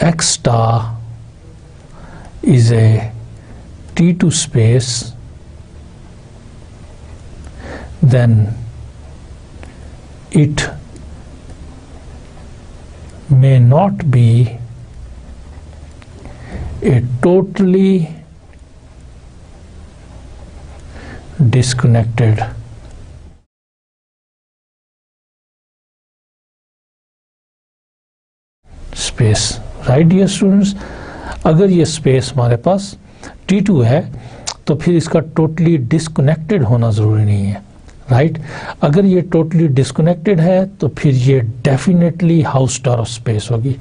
X star is a T2 space then it may not be a totally disconnected space. Right dear students? अगर ये स्पेस हमारे पास T2 है तो फिर इसका टोटली डिस्कनेक्टेड होना ज़रूरी नहीं है। राइट, अगर ये टोटली डिस्कनेक्टेड है तो फिर ये डेफिनेटली हाउसडॉर्फ स्पेस होगी।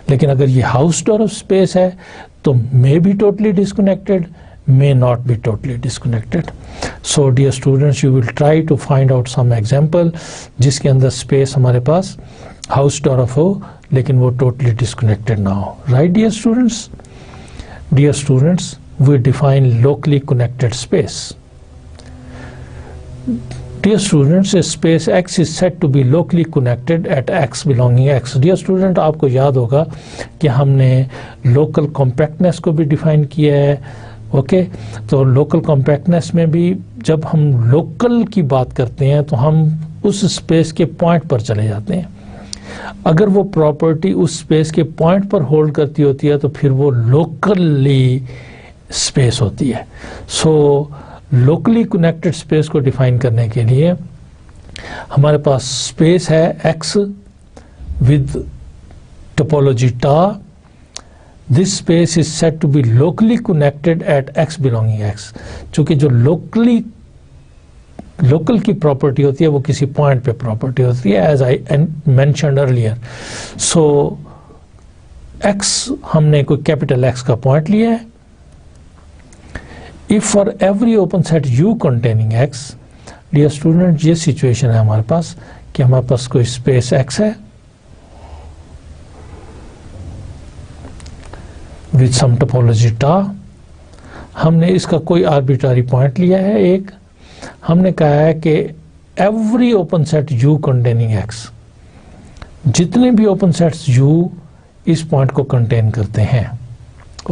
लेकिन अगर ये हाउसडॉर्फ स्पेस है तो may be totally disconnected, may not be totally disconnected. So dear students, you will try to find out some example जिसके अंदर space हमारे पास हाउसडॉर्फ हो लेकिन वो totally disconnected ना हो। Right dear students? Dear students, we define locally connected space. Dear students, a space X is said to be locally connected at X belonging X. Dear student, आपको याद होगा कि हमने local compactness को भी define किया है। ओके, तो लोकल कॉम्पैक्टनेस में भी जब हम लोकल की बात करते हैं तो हम उस स्पेस के पॉइंट पर चले जाते हैं। अगर वो प्रॉपर्टी उस स्पेस के पॉइंट पर होल्ड करती होती है तो फिर वो लोकली स्पेस होती है। सो लोकली कनेक्टेड स्पेस को डिफाइन करने के लिए हमारे पास स्पेस है एक्स विद टोपोलॉजी टा। This space is said to be locally connected at x belonging x. चूंकि जो लोकल की प्रॉपर्टी होती है वो किसी पॉइंट पे प्रॉपर्टी होती है, as I mentioned earlier. So x, हमने कोई कैपिटल एक्स का पॉइंट लिया है, if for every open set U containing X, dear student ये सिचुएशन है हमारे पास कि हमारे पास कोई स्पेस X है विद सम टोपोलॉजी टा, हमने इसका कोई आर्बिट्ररी पॉइंट लिया है एक, हमने कहा है कि every open set U containing X, जितने भी ओपन सेट्स U इस पॉइंट को कंटेन करते हैं,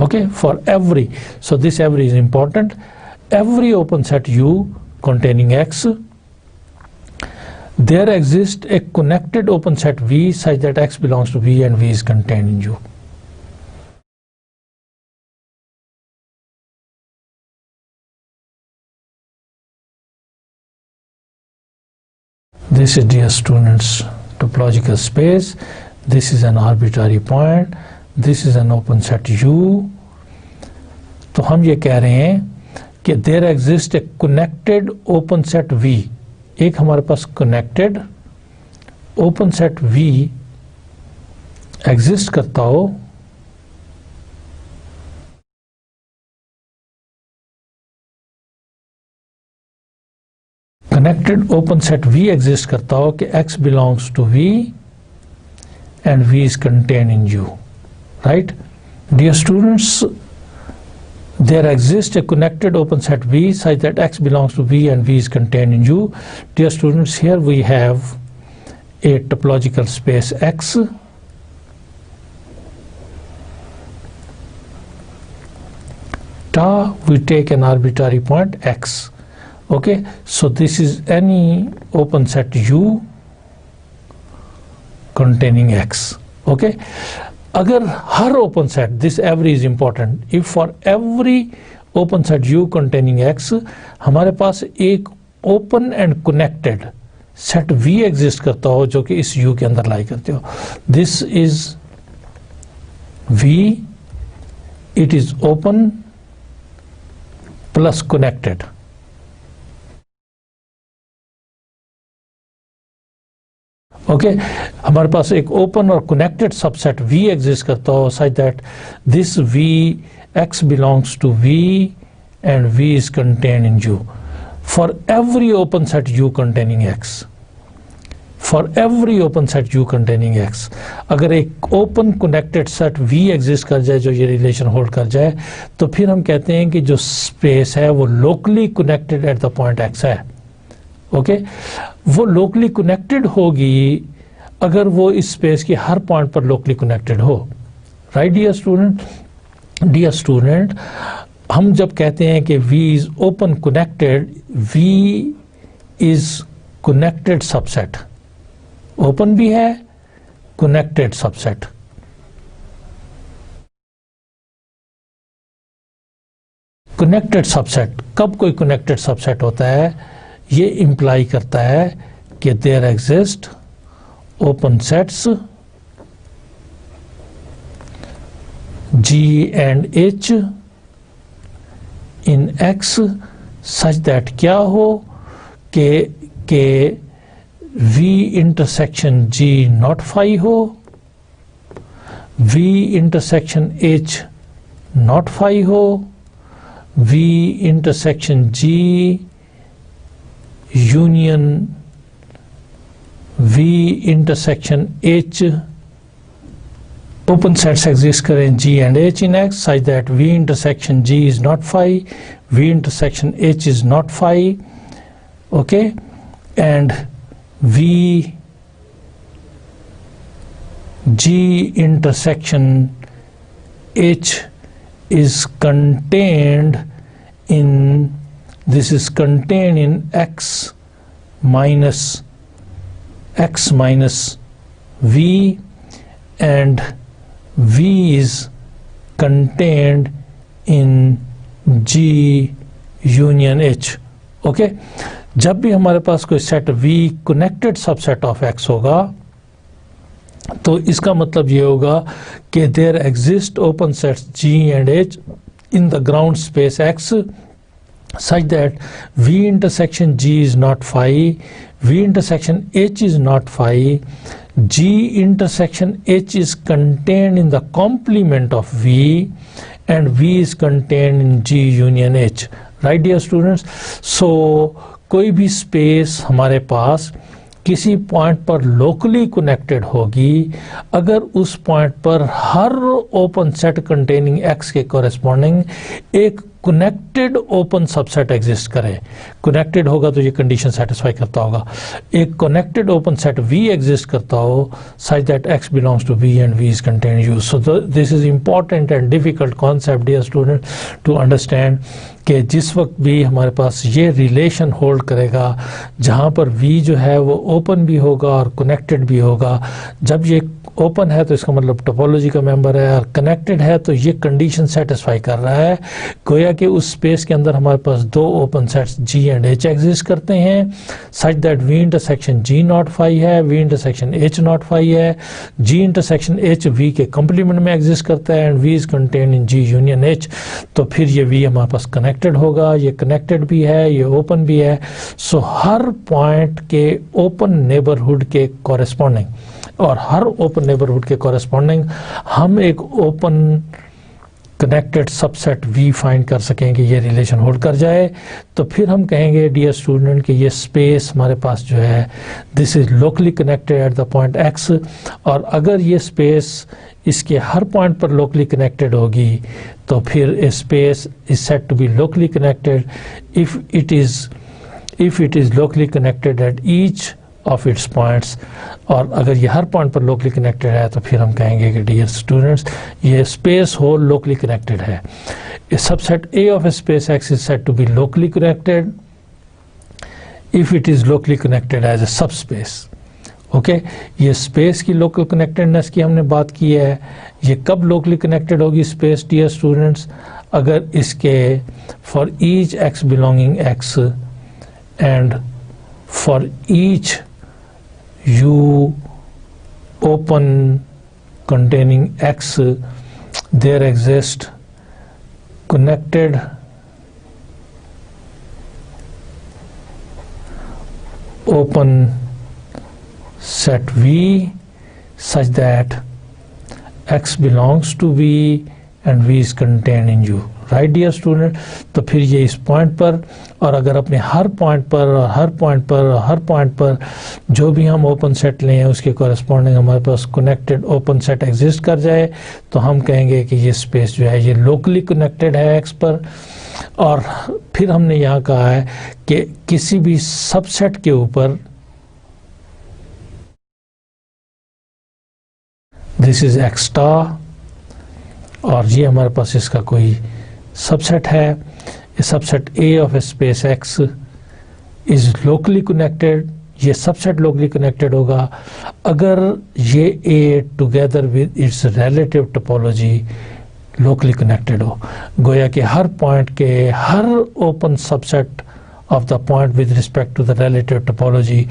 okay, for every, so this every is important, every open set U containing X, there exists a connected open set V such that X belongs to V and V is contained in U. This is, dear students, topological space. This is an arbitrary point. This is an open set U. तो हम ये कह रहे हैं कि there exists a connected open set V. एक हमारे पास connected open set V exist करता हो connected open set V exist करता हो कि X belongs to V and V is contained in U, right? Dear students, there exists a connected open set V such that X belongs to V and V is contained in U. Dear students, here we have a topological space X. Ta, we take an arbitrary point X. Okay, so this is any open set U containing X. Okay, अगर हर open set, this every is important, if for every open set U containing X हमारे पास एक open and connected set V exist करता हो जो कि इस U के अंदर लाई करते हो, this is V, it is open plus connected. Okay, हमारे पास एक ओपन और कनेक्टेड सबसेट V एग्जिस्ट करता हो such that this V X belongs to V and V is contained in U for every open set U containing X, for every open set U containing X। अगर एक open connected set V exist कर जाए जो ये relation hold कर जाए तो फिर हम कहते हैं कि जो स्पेस है वो locally connected at the point X है। ओके, वो लोकली कनेक्टेड होगी अगर वो इस स्पेस के हर पॉइंट पर लोकली कनेक्टेड हो, right dear student? Dear student, हम जब कहते हैं कि V is open connected, V is connected subset, open भी है कनेक्टेड सबसेट। कनेक्टेड सबसेट, कब कोई कनेक्टेड सबसेट होता है? ये इंप्लाई करता है कि there exist open sets G and H in X such that क्या हो कि V intersection G not phi हो, V intersection H not phi हो, V intersection G union V intersection H, open sets exist करें G and H in X such that V intersection G is not phi, V intersection H is not phi, okay, and V G intersection H is contained in, this is contained in X minus V, and V is contained in G union H. Okay, जब भी हमारे पास कोई set V connected subset of X होगा तो इसका मतलब ये होगा कि there exist open sets G and H in the ground space X such that V intersection G is not phi, V intersection H is not phi, G intersection H is contained in the complement of V and V is contained in G union H. Right dear students. So कोई भी space हमारे पास किसी point पर locally connected होगी अगर उस point पर हर ओपन सेट कंटेनिंग x के कॉरेस्पॉन्डिंग एक कनेक्टेड ओपन सबसेट एग्जिस्ट करे। कनेक्टेड होगा तो ये कंडीशन सेटिस्फाई करता होगा। एक connected open set v exist करता हो such that x belongs to v and v is contain u। So this is important and difficult concept dear student to understand कि जिस वक्त भी हमारे पास ये रिलेशन होल्ड करेगा जहाँ पर v जो है वो ओपन भी होगा और कनेक्टेड भी होगा। जब ये ओपन है तो इसका मतलब टोपोलॉजी का मेंबर है और कनेक्टेड है तो ये कंडीशन सेटिस्फाई कर रहा है। गोया कि उस स्पेस के अंदर हमारे पास दो open sets g and h exist करते हैं such that v intersection g not phi है, v intersection h not phi है, g इंटरसेक्शन h v के कॉम्प्लीमेंट में एग्जिस्ट करता है and v is contain in g union h। तो फिर ये v हमारे पास कनेक्टेड होगा, ये कनेक्टेड भी है, ये ओपन भी है। सो हर पॉइंट के ओपन नेबरहुड के कॉरेस्पॉन्डिंग और हर ओपन नेबरहुड के कॉरेस्पॉन्डिंग हम एक open connected subset v find कर सकेंगे, ये रिलेशन होल्ड कर जाए तो फिर हम कहेंगे डियर स्टूडेंट कि ये स्पेस हमारे पास जो है this is locally connected at the point x। और अगर ये स्पेस इसके हर पॉइंट पर लोकली कनेक्टेड होगी तो फिर a space is said to be locally connected if it is locally connected at each of its points. और अगर ये हर पॉइंट पर लोकली कनेक्टेड है तो फिर हम कहेंगे कि डियर स्टूडेंट्स ये स्पेस होल लोकली कनेक्टेड है। Subset A of a space X is said to be locally connected if it is locally connected as a subspace. Okay, ये स्पेस की लोकल कनेक्टेडनेस की हमने बात की है। ये कब लोकली कनेक्टेड होगी स्पेस डियर स्टूडेंट्स? अगर इसके for each x belonging x and for each u open containing x there exist connected open set v such that x belongs to v and v is contained in u। Right dear student, तो फिर ये इस point पर और अगर अपने हर point पर और हर पॉइंट पर और हर पॉइंट पर जो भी हम ओपन सेट लें उसके कॉरेस्पॉन्डिंग हमारे पास कनेक्टेड ओपन सेट एग्जिस्ट कर जाए तो हम कहेंगे कि ये स्पेस जो है ये लोकली कनेक्टेड है x पर। और फिर हमने यहाँ कहा है कि किसी भी सबसेट के ऊपर दिस इज x स्टार और ये हमारे पास इसका कोई सबसेट है। ये subset A of a space X is locally connected, ये सबसेट लोकली कनेक्टेड होगा अगर ये A together with its relative topology locally connected हो। गोया कि हर पॉइंट के हर open subset of the point with respect to the relative topology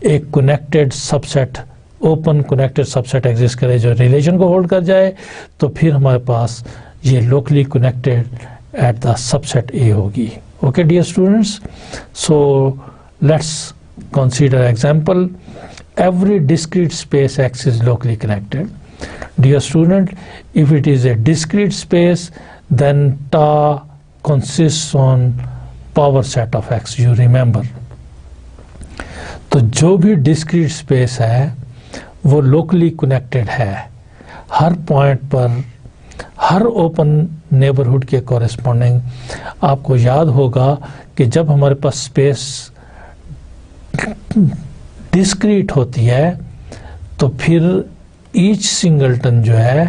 एक connected subset open connected subset exist करे जो रिलेशन को होल्ड कर जाए तो फिर हमारे पास ये locally connected at the subset A होगी। Okay dear students, so let's consider example every discrete space X is locally connected. Dear student, if it is a discrete space then tau consists on power set of X, you remember। तो जो भी discrete space है वो locally connected है हर point पर हर open neighbourhood के corresponding. आपको याद होगा कि जब हमारे पास स्पेस डिस्क्रीट होती है तो फिर ईच सिंगलटन जो है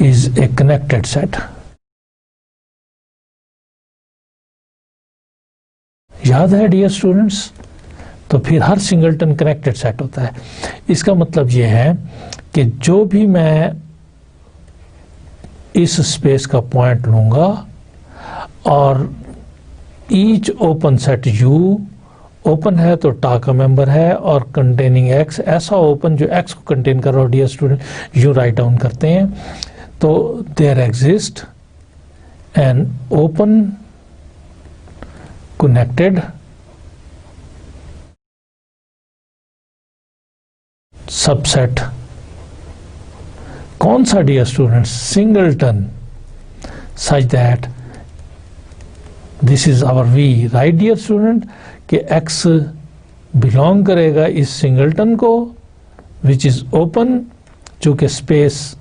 इज ए कनेक्टेड सेट। याद है डियर स्टूडेंट्स? तो फिर हर सिंगलटन कनेक्टेड सेट होता है। इसका मतलब ये है कि जो भी मैं इस स्पेस का पॉइंट लूंगा और each open set U open है तो टा का मेंबर है और कंटेनिंग x ऐसा ओपन जो x को कंटेन कर रहा हो dear student you write down करते हैं तो there exist an open connected subset कौन सा dear students? Singleton, such that this is our V, right dear student, कि x बिलोंग करेगा इस सिंगलटन को विच इज ओपन, चूंकि space,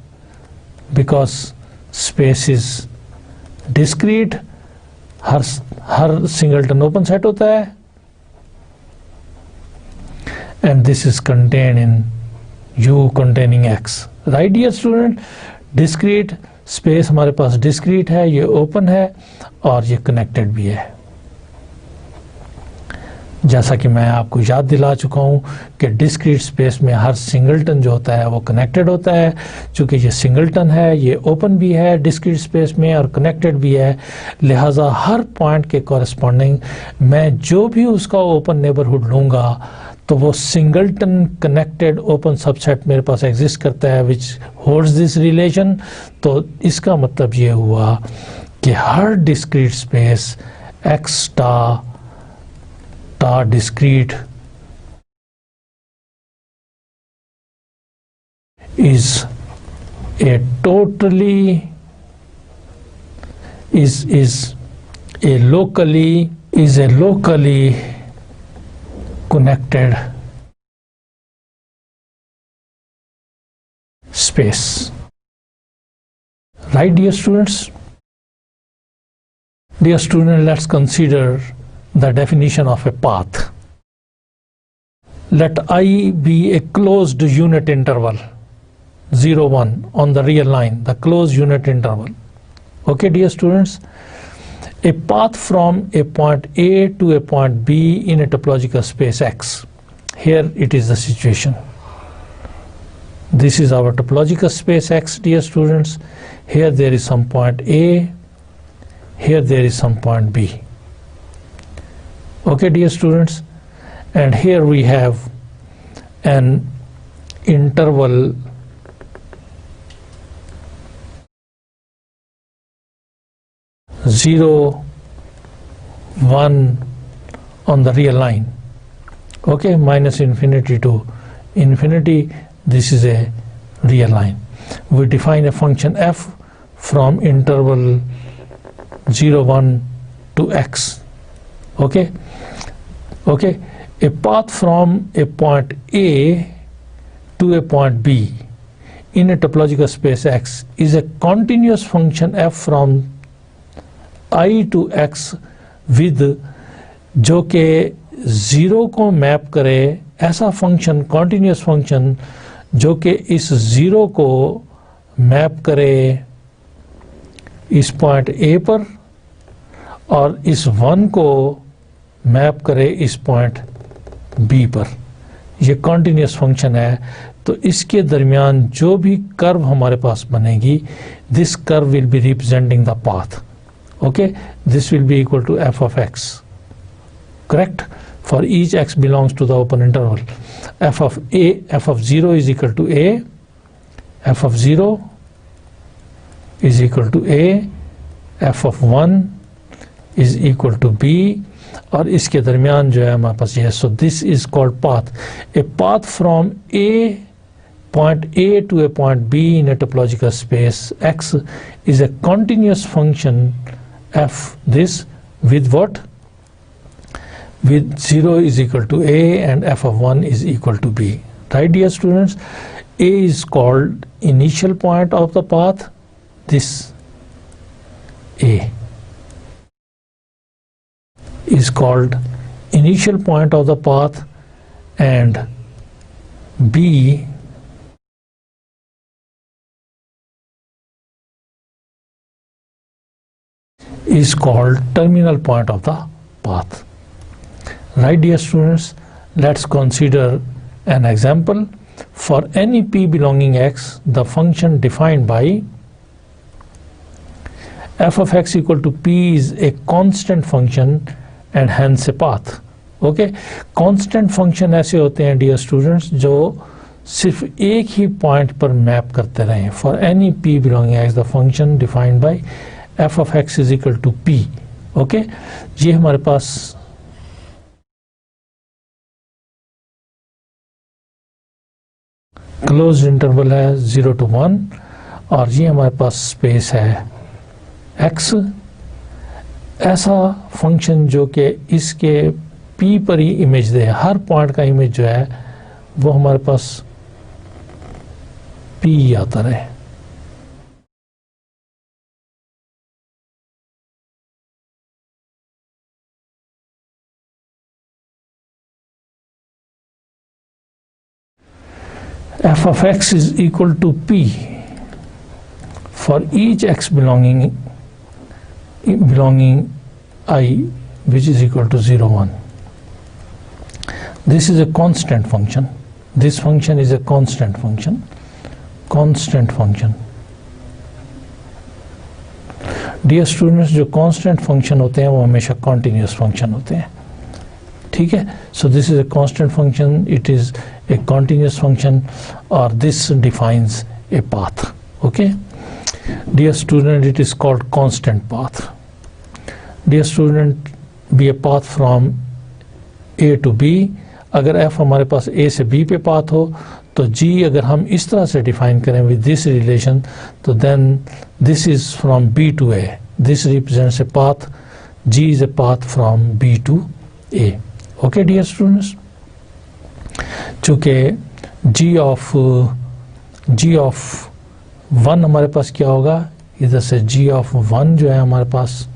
because space is discrete, हर सिंगलटन ओपन सेट होता है, and this is contain in U containing x, right dear student? Discrete space हमारे पास डिस्क्रीट है, ये ओपन है और ये कनेक्टेड भी है। जैसा कि मैं आपको याद दिला चुका हूँ कि डिस्क्रीट स्पेस में हर सिंगलटन जो होता है वो कनेक्टेड होता है। चूँकि ये सिंगलटन है, ये ओपन भी है डिस्क्रीट स्पेस में और कनेक्टेड भी है, लिहाजा हर पॉइंट के कॉरस्पॉन्डिंग मैं जो भी उसका ओपन नेबरहुड लूँगा तो वो सिंगलटन कनेक्टेड ओपन सबसेट मेरे पास एग्जिस्ट करता है विच होल्ड्स दिस रिलेशन। तो इसका मतलब ये हुआ कि हर डिस्क्रीट स्पेस x टा discrete is a totally is a locally connected space, right dear students? Dear student, let's consider the definition of a path. Let I be a closed unit interval 0 1 on the real line, the closed unit interval. Okay dear students, a path from a point A to a point B in a topological space X. Here it is the situation. This is our topological space X, dear students. Here there is some point A, here there is some point B. Okay dear students, and here we have an interval zero, one on the real line. Okay, minus infinity to infinity, this is a real line. We define a function f from interval 0 1 to x. Okay, a path from a point A to a point B in a topological space X is a continuous function f from I to x with जो के zero को map करे ऐसा function, continuous function जो कि इस zero को map करे इस पॉइंट A पर और इस 1 को मैप करे इस पॉइंट B पर। ये कॉन्टिन्यूस फंक्शन है, तो इसके दरमियान जो भी कर्व हमारे पास बनेगी, this curve will be representing the path. Okay, this will be equal to f of x, correct, for each x belongs to the open interval. f of 0 is equal to a, f of 0 is equal to a, f of 1 is equal to b, और इसके दरमियान जो है हमारे पास ये है. So this is called path. A path from A point A to a point B in a topological space X is a continuous function f this with what? With 0 is equal to A and f of 1 is equal to B. Right, dear students? A is called initial point of the path. This A is called initial point of the path, and B is called terminal point of the path. Right, dear students? Let's consider an example. For any p belonging x, the function defined by f of x equal to p is a constant function and hence a path. Okay, constant function ऐसे होते हैं dear students जो सिर्फ एक ही point पर map करते रहें. For any p belonging x, the function defined by f of x is equal to p. Okay, ये हमारे पास क्लोज्ड इंटरवल है 0 to 1. और ये हमारे पास स्पेस है x। ऐसा फंक्शन जो कि इसके p पर ही इमेज दे, हर पॉइंट का इमेज जो है वो हमारे पास p आता रहे। f of x is equal to p for each x belonging I, which is equal to 0, 1. This is a constant function. This function is a constant function. Constant function. Dear students, जो constant function होते हैं वो हमेशा continuous function होते हैं, ठीक है? So this is a constant function, it is a continuous function, or this defines a path. Okay? Dear student, it is called constant path. Dear student, be a path from A to B. अगर f हमारे पास A से B पे path हो तो G अगर हम इस तरह से डिफाइन करें with this relation, तो then this is from B to A. This represents a path. G is a path from B to A. Okay, dear students? चूँकि G of 1 हमारे पास क्या होगा, इधर से G of 1 जो है हमारे पास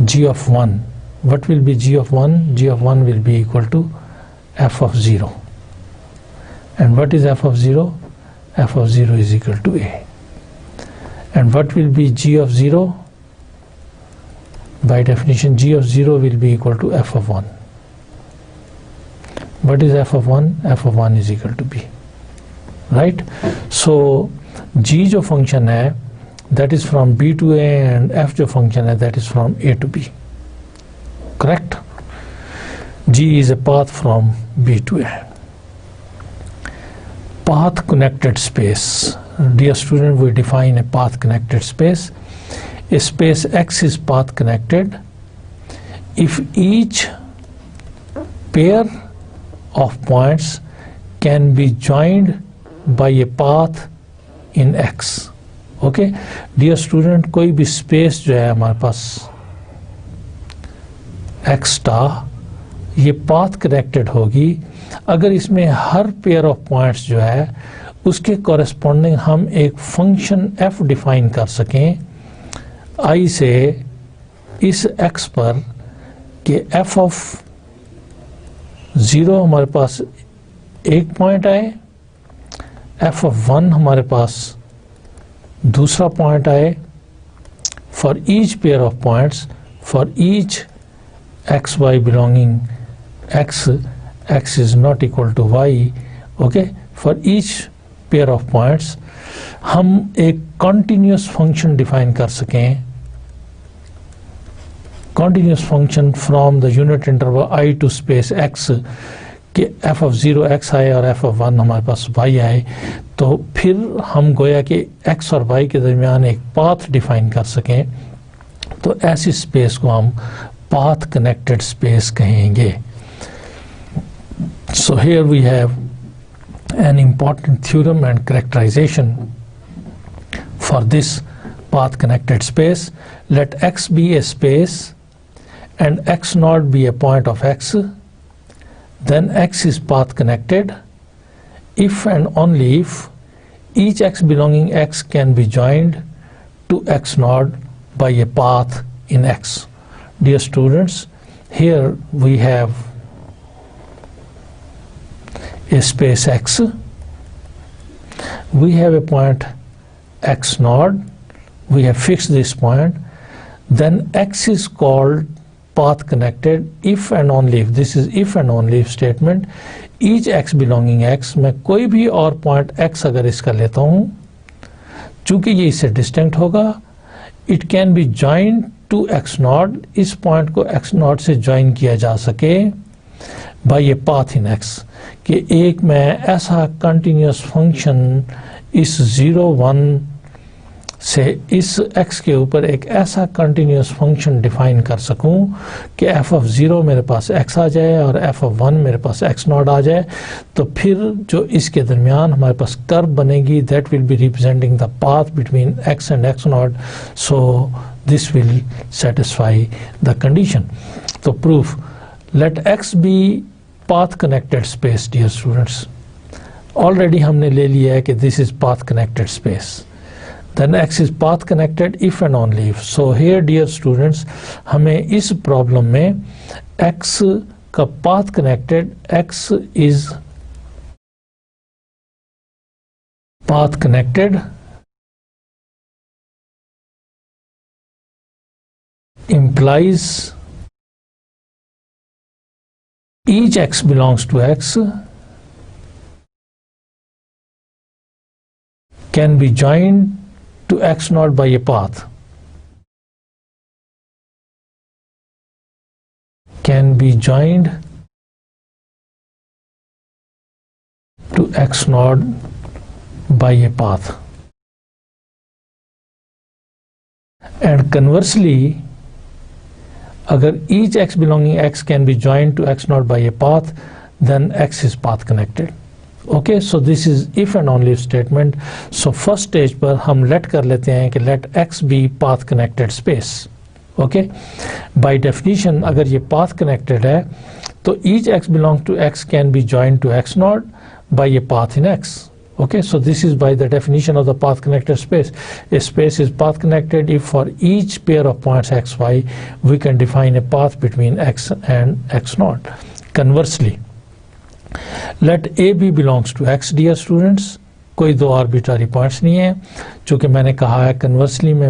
G of 1, what will be G of 1? G of 1 will be equal to f of 0. And what is f of 0? F of 0 is equal to A. And what will be G of 0? By definition, G of 0 will be equal to f of 1. What is f of 1? F of 1 is equal to B. Right? So G जो function है that is from B to A, and f जो function है that is from A to B. Correct? G is a path from B to A. Path connected space. Dear student, we define a path connected space. A space X is path connected if each pair of points can be joined by a path in X. Okay, dear student, कोई भी space जो है हमारे पास X star, ये path connected होगी अगर इसमें हर pair of points जो है उसके corresponding हम एक function f define कर सकें I से इस X पर कि f of 0 हमारे पास एक पॉइंट आए, f of 1 हमारे पास दूसरा पॉइंट आए, for each pair of points, for each x y belonging x is not equal to y, okay, for each pair of points हम एक continuous function define कर सकें, continuous function from the unit interval I to space x कि f of 0 x आए और f of 1 हमारे पास y आए, तो फिर हम गोया कि x और y के दरमियान एक पाथ डिफाइन कर सकें, तो ऐसी स्पेस को हम पाथ कनेक्टेड स्पेस कहेंगे. So here we have an important theorem and characterization for this path connected space. Let x be a space and x naught be a point of x, then x is path connected if and only if each x belonging x can be joined to x naught by a path in x. Dear students, here we have a space x, we have a point x naught, we have fixed this point, then x is called path connected if and only if, this is if and only if statement, each x belonging x, मैं कोई भी और point x अगर इसका लेता हूँ, चूंकि ये इससे डिस्टिंक्ट होगा, it can be joined to x naught, इस पॉइंट को x naught से ज्वाइन किया जा सके by a path in x, कि एक मैं ऐसा कंटिन्यूस फंक्शन इस 0 1 से इस x के ऊपर एक ऐसा कंटिन्यूस फंक्शन डिफाइन कर सकूं कि f(0) मेरे पास x आ जाए और f(1) मेरे पास x0 आ जाए, तो फिर जो इसके दरमियान हमारे पास कर्व बनेगी, that will be representing the path between x and x0, so this will satisfy the condition. तो proof, let x be path connected space. Dear students, already हमने ले लिया है कि this is path connected space, then x is path connected if and only if. So here dear students, हमें इस problem में x का path connected, x is path connected implies each x belongs to x can be joined to x0 by a path, can be joined to x0 by a path, and conversely अगर each x belonging x can be joined to x0 by a path, then x is path connected. Okay, so this is if and only if statement. So first stage पर हम let कर लेते हैं कि let x be path connected space. Okay, by definition अगर ये path connected है तो each x belongs to x can be joined to x0 by a path in x. Okay, so this is by the definition of the path connected space. A space is path connected if for each pair of points x, y we can define a path between x and x0. Conversely, let a b belongs to x. Dear students, कोई दो arbitrary points नहीं है, चूँकि मैंने कहा है conversely में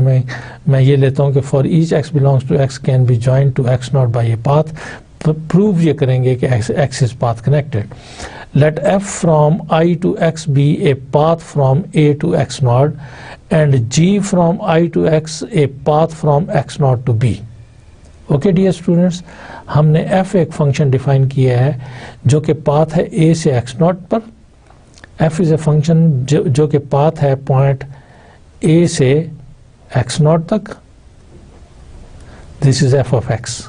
मैं ये लेता हूँ कि for each x belongs to x can be joined to x0 by a path. Prove ये करेंगे कि x is path connected. Let f from I to x be a path from a to x0 and g from I to x a path from x0 to b. Okay dear students, हमने f एक function define किया है जो कि path है a से x0 पर। f is a function जो कि पाथ है पॉइंट a से x0 तक। This is f of x,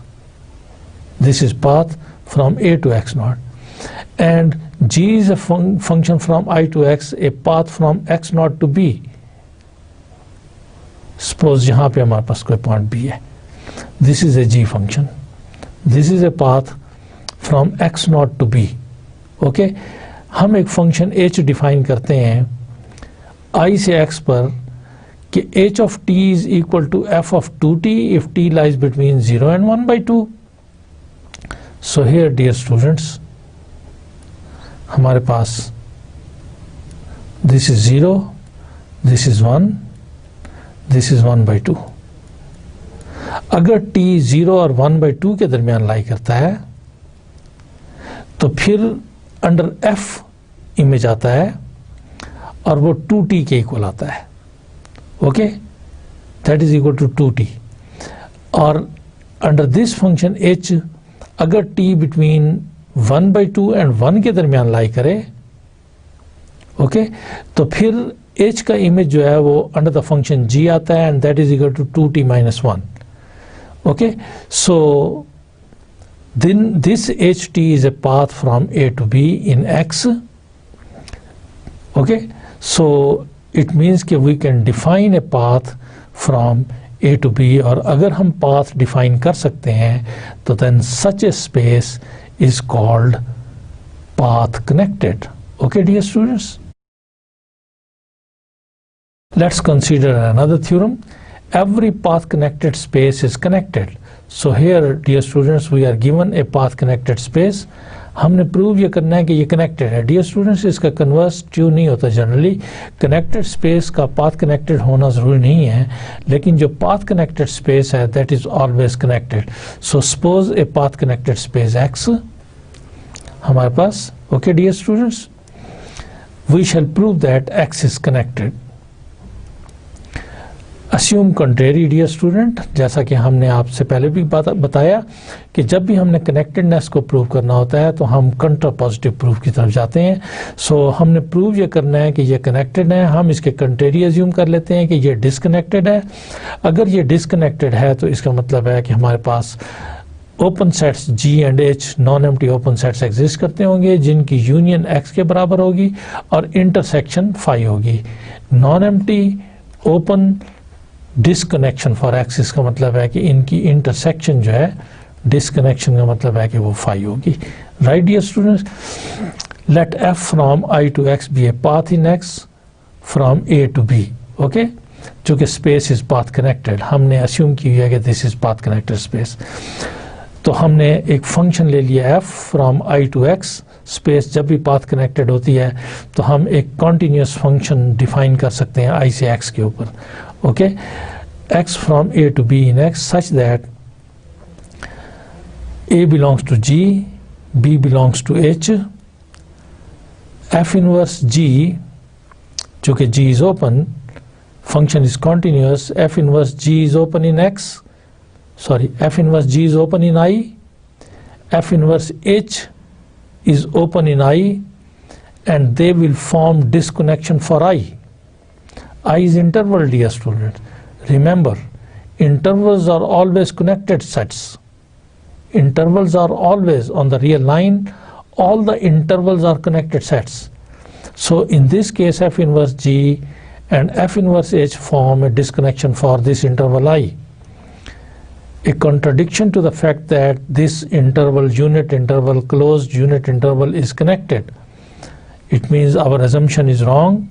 this is path from a to x0 and g is a function from I to x, a path from x0 to b. Suppose यहाँ पे हमारे पास कोई point b है, this is a g function, this is a path from x0 to b. okay, हम एक function h define करते हैं I से x पर कि h of t is equal to f of 2t if t lies between 0 and 1/2. so here dear students, हमारे पास this is 0, this is 1, this is 1/2. अगर t 0 और 1/2 के दरमियान लाई करता है तो फिर अंडर f इमेज आता है और वो 2t के इक्वल आता है। Okay, that is equal to 2t। और अंडर दिस फंक्शन h अगर t बिटवीन 1/2 एंड 1 के दरमियान लाई करे, ओके, तो फिर h का इमेज जो है वो अंडर द फंक्शन g आता है and that is equal to 2t - 1. Okay, so then this ht is a path from a to b in x. Okay, so it means कि we can define a path from a to b, और अगर हम path define कर सकते हैं तो then such a space is called path connected. Okay dear students, let's consider another theorem. Every path connected space is connected. So here dear students, we are given a path connected space. हमने prove ये करना है कि ये connected है। Dear students, इसका converse true नहीं होता जनरली। कनेक्टेड स्पेस का पाथ कनेक्टेड होना ज़रूरी नहीं है, लेकिन जो पाथ कनेक्टेड स्पेस है that is always connected. So suppose a path connected space X हमारे पास। Okay dear students, we shall prove that X is connected. Assume contrary dear student, जैसा कि हमने आपसे पहले भी बताया कि जब भी हमने कनेक्टेडनेस को प्रूव करना होता है तो हम कंट्रा पॉजिटिव प्रूफ की तरफ जाते हैं। सो हमने प्रूव ये करना है कि ये कनेक्टेड है, हम इसके कंट्रेरी अज्यूम कर लेते हैं कि ये डिसकनेक्टेड है। अगर ये डिसकनेक्टेड है तो इसका मतलब है कि हमारे पास open sets G and H non empty open sets exist करते होंगे जिनकी यूनियन X के बराबर होगी और इंटरसेक्शन फाई होगी। Non empty open disconnection for X, इसका मतलब है कि इनकी इंटरसेक्शन जो है, डिसकनेक्शन का मतलब है कि वो फाई होगी। Right dear students, let F from I to X be a path in X from A to B। Okay, चूँकि स्पेस इज पाथ कनेक्टेड, हमने अस्यूम की है कि this is path connected space, तो हमने एक फंक्शन ले लिया F from I to X। Space जब भी पाथ कनेक्टेड होती है तो हम एक कॉन्टिन्यूस फंक्शन डिफाइन कर सकते हैं I से X के ऊपर। Okay, X from A to B in X such that A belongs to G, B belongs to H, F inverse G, चूँकि G is open, function is continuous, F inverse G is open in X, F inverse G is open in I, F inverse H is open in I, and they will form disconnection for I. I is interval, dear students. Remember, intervals are always connected sets. Intervals are always on the real line. All the intervals are connected sets. So in this case, F inverse G and F inverse H form a disconnection for this interval I. A contradiction to the fact that this interval, unit interval, closed unit interval is connected. It means our assumption is wrong.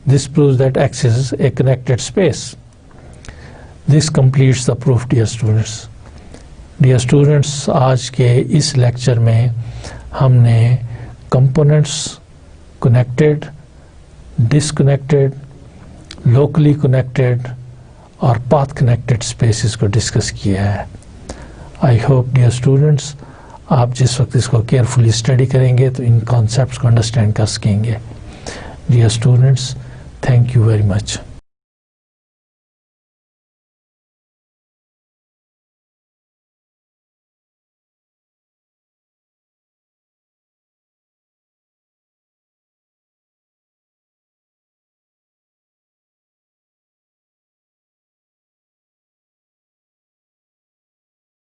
This proves that X is a connected space. This completes the proof, dear students. Dear students, आज के इस lecture में हमने components, connected, disconnected, locally connected और path connected spaces को discuss किया है। I hope dear students आप जिस वक्त इसको केयरफुली स्टडी करेंगे तो इन कॉन्सेप्ट्स को अंडरस्टैंड कर सकेंगे। Dear students, thank you very much.